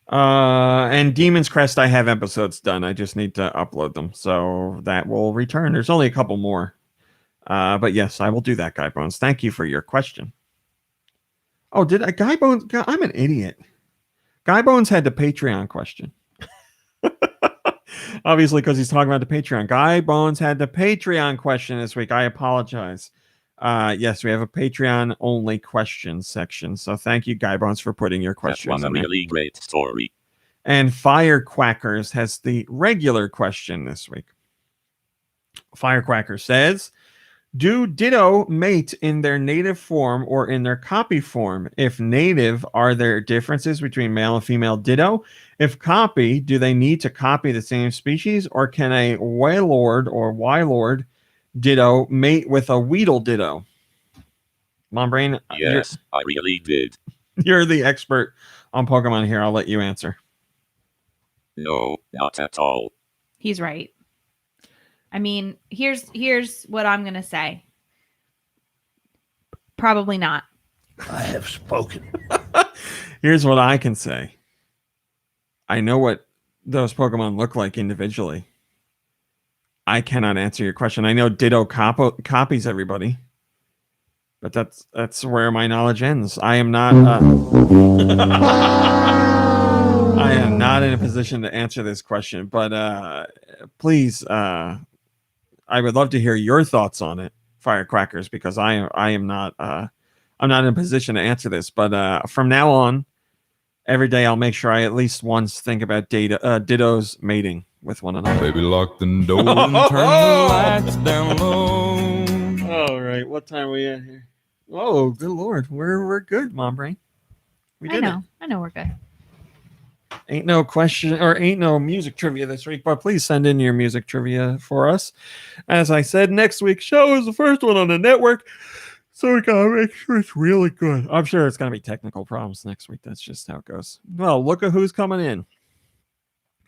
And Demon's Crest, I have episodes done. I just need to upload them. So that will return. There's only a couple more. But yes, I will do that, Guy Bones. Thank you for your question. Oh, Guy Bones? I'm an idiot. Guy Bones had the Patreon question. Obviously, because he's talking about the Patreon. Guy Bones had the Patreon question this week. I apologize. Yes, we have a Patreon only question section. So thank you, Guy Bones, for putting your question.
That was a really great story.
And Firequackers has the regular question this week. Firequacker says, do Ditto mate in their native form or in their copy form? If native, are there differences between male and female Ditto? If copy, do they need to copy the same species, or can a Wailord or Wylord Ditto mate with a Weedle Ditto? Mom Brain?
Yes, I really did.
You're the expert on Pokemon here. I'll let you answer.
No, not at all.
He's right. I mean, here's what I'm going to say. Probably not.
I have spoken.
Here's what I can say. I know what those Pokemon look like individually. I cannot answer your question. I know Ditto copies everybody, but that's where my knowledge ends. I am not. I am not in a position to answer this question, but please, I would love to hear your thoughts on it, Firecrackers, because I am not. I'm not in a position to answer this, but from now on, every day I'll make sure I at least once think about Ditto's mating with one another.
Baby, lock the door and turn the lights down low.
All right, what time are we at here? Oh, good Lord, we're good, Mom Brain. We did it.
I know we're good.
Ain't no question or ain't no music trivia this week, but please send in your music trivia for us. As I said, next week's show is the first one on the network, so we gotta make sure it's really good. I'm sure it's gonna be technical problems next week. That's just how it goes. Well, look at who's coming in.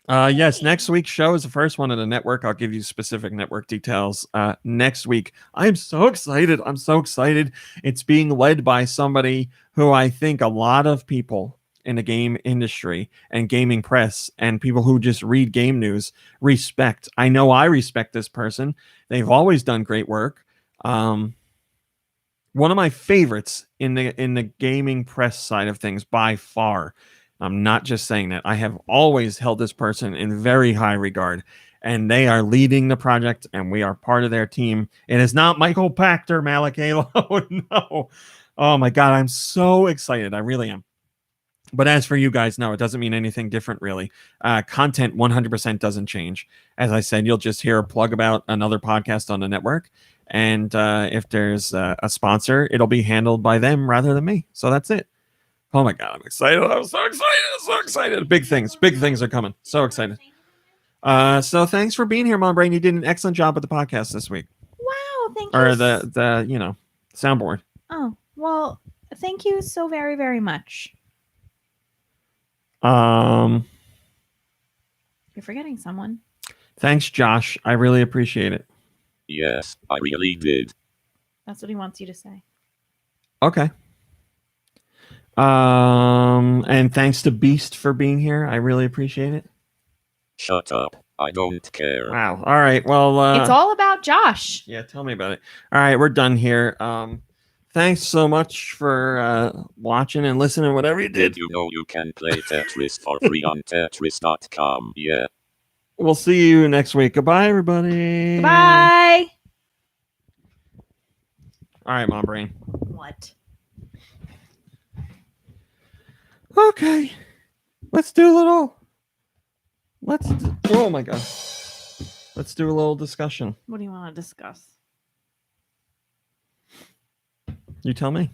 Yes, next week's show is the first one on the network. I'll give you specific network details next week. I'm so excited. I'm so excited. It's being led by somebody who I think a lot of people in the game industry and gaming press and people who just read game news respect. I know I respect this person. They've always done great work. One of my favorites in the gaming press side of things by far. I'm not just saying that. I have always held this person in very high regard, and they are leading the project, and we are part of their team. It is not Michael Pachter, Malakalo. No. Oh my God. I'm so excited. I really am. But as for you guys, no, it doesn't mean anything different, really. Content 100% doesn't change. As I said, you'll just hear a plug about another podcast on the network. And if there's a sponsor, it'll be handled by them rather than me. So that's it. Oh, my God. I'm excited. I'm so excited. So excited. Big things are coming. So excited. So thanks for being here, Mom Brain. You did an excellent job with the podcast this week.
Wow. Thank you.
Or the soundboard.
Oh, well, thank you so very, very much.
You're
forgetting someone.
Thanks, Josh. I really appreciate it.
Yes, I really did.
That's what he wants you to say.
Okay. And thanks to Beast for being here. I really appreciate it.
Shut up. I don't care.
Wow. All right. Well,
it's all about Josh.
Yeah, tell me about it. All right, we're done here. Thanks so much for watching and listening, whatever you did.
You know you can play Tetris for free on Tetris.com. Yeah.
We'll see you next week. Goodbye, everybody.
Bye.
All right, Mom Brain.
What?
Okay. Let's do a little. Oh my God. Let's do a little discussion.
What do you want to discuss?
You tell me.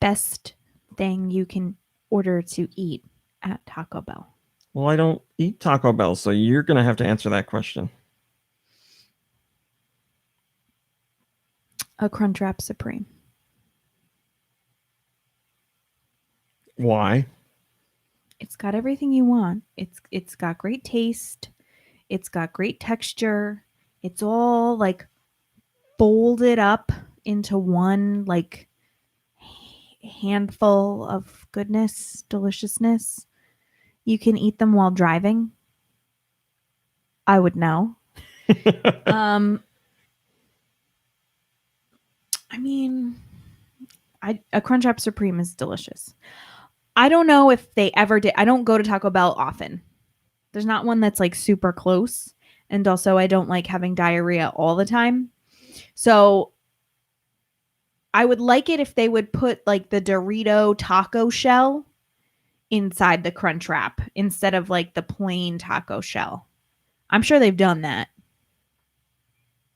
Best thing you can order to eat at Taco Bell.
Well, I don't eat Taco Bell, so you're going to have to answer that question.
A Crunchwrap Supreme.
Why?
It's got everything you want. It's got great taste. It's got great texture. It's all like folded up into one like handful of goodness, deliciousness. You can eat them while driving. I would know. I mean, a Crunchwrap Supreme is delicious. I don't know if they ever did. I don't go to Taco Bell often. There's not one that's like super close. And also I don't like having diarrhea all the time. So I would like it if they would put like the Dorito taco shell inside the Crunchwrap instead of like the plain taco shell. I'm sure they've done that.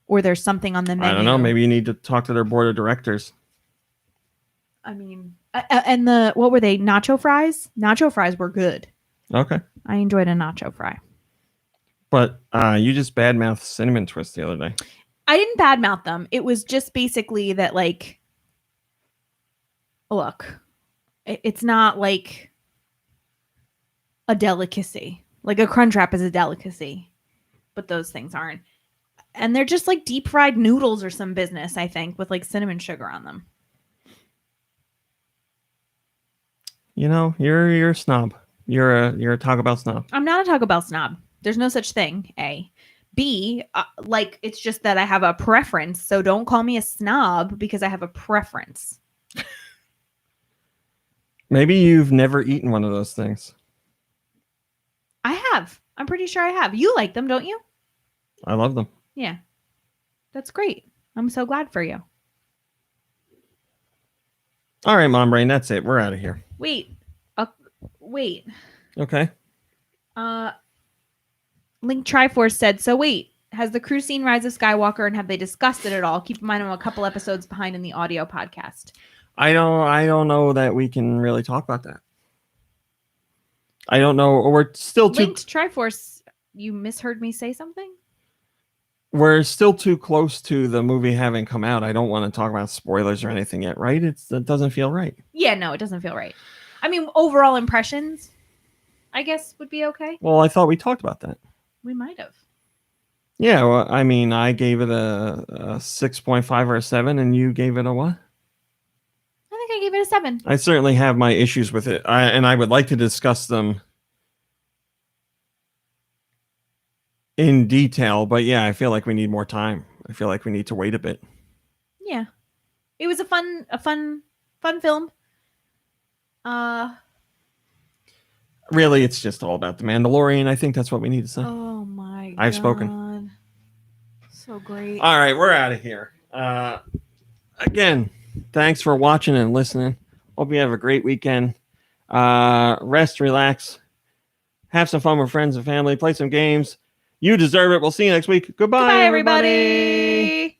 Or there's something on the menu.
I don't know. Maybe you need to talk to their board of directors.
I mean, and what were they? Nacho fries? Nacho fries were good.
Okay.
I enjoyed a nacho fry.
But you just badmouthed Cinnamon Twist the other day.
I didn't badmouth them. It was just basically that, like, look, it's not like a delicacy. Like a Crunchwrap is a delicacy, but those things aren't. And they're just like deep fried noodles or some business, I think, with like cinnamon sugar on them.
You know, you're a snob. You're a Taco Bell snob.
I'm not a Taco Bell snob. There's no such thing. A. B, like, it's just that I have a preference. So don't call me a snob because I have a preference.
Maybe you've never eaten one of those things.
I have. I'm pretty sure I have. You like them, don't you?
I love them.
Yeah. That's great. I'm so glad for you.
All right, Mom Brain, that's it. We're out of here.
Wait. Wait.
Okay.
Link Triforce said, so wait, has the crew seen Rise of Skywalker and have they discussed it at all? Keep in mind I'm a couple episodes behind in the audio podcast.
I don't know that we can really talk about that. I don't know. We're still too...
Linked Triforce, you misheard me say something?
We're still too close to the movie having come out. I don't want to talk about spoilers or anything yet, right? It doesn't feel right.
Yeah, no, it doesn't feel right. I mean, overall impressions, I guess, would be okay.
Well, I thought we talked about that.
We might have.
Yeah, well, I mean, I gave it a 6.5 or a 7, and you gave it a what?
I think I gave it a 7.
I certainly have my issues with it, and I would like to discuss them in detail, but yeah, I feel like we need more time. I feel like we need to wait a bit.
Yeah. It was a fun film.
Really, it's just all about the Mandalorian. I think that's what we need to say.
Oh my God.
I've spoken.
So great.
All right, we're out of here. Again, thanks for watching and listening. Hope you have a great weekend. Rest, relax, have some fun with friends and family, play some games. You deserve it. We'll see you next week. Goodbye,
Goodbye, everybody.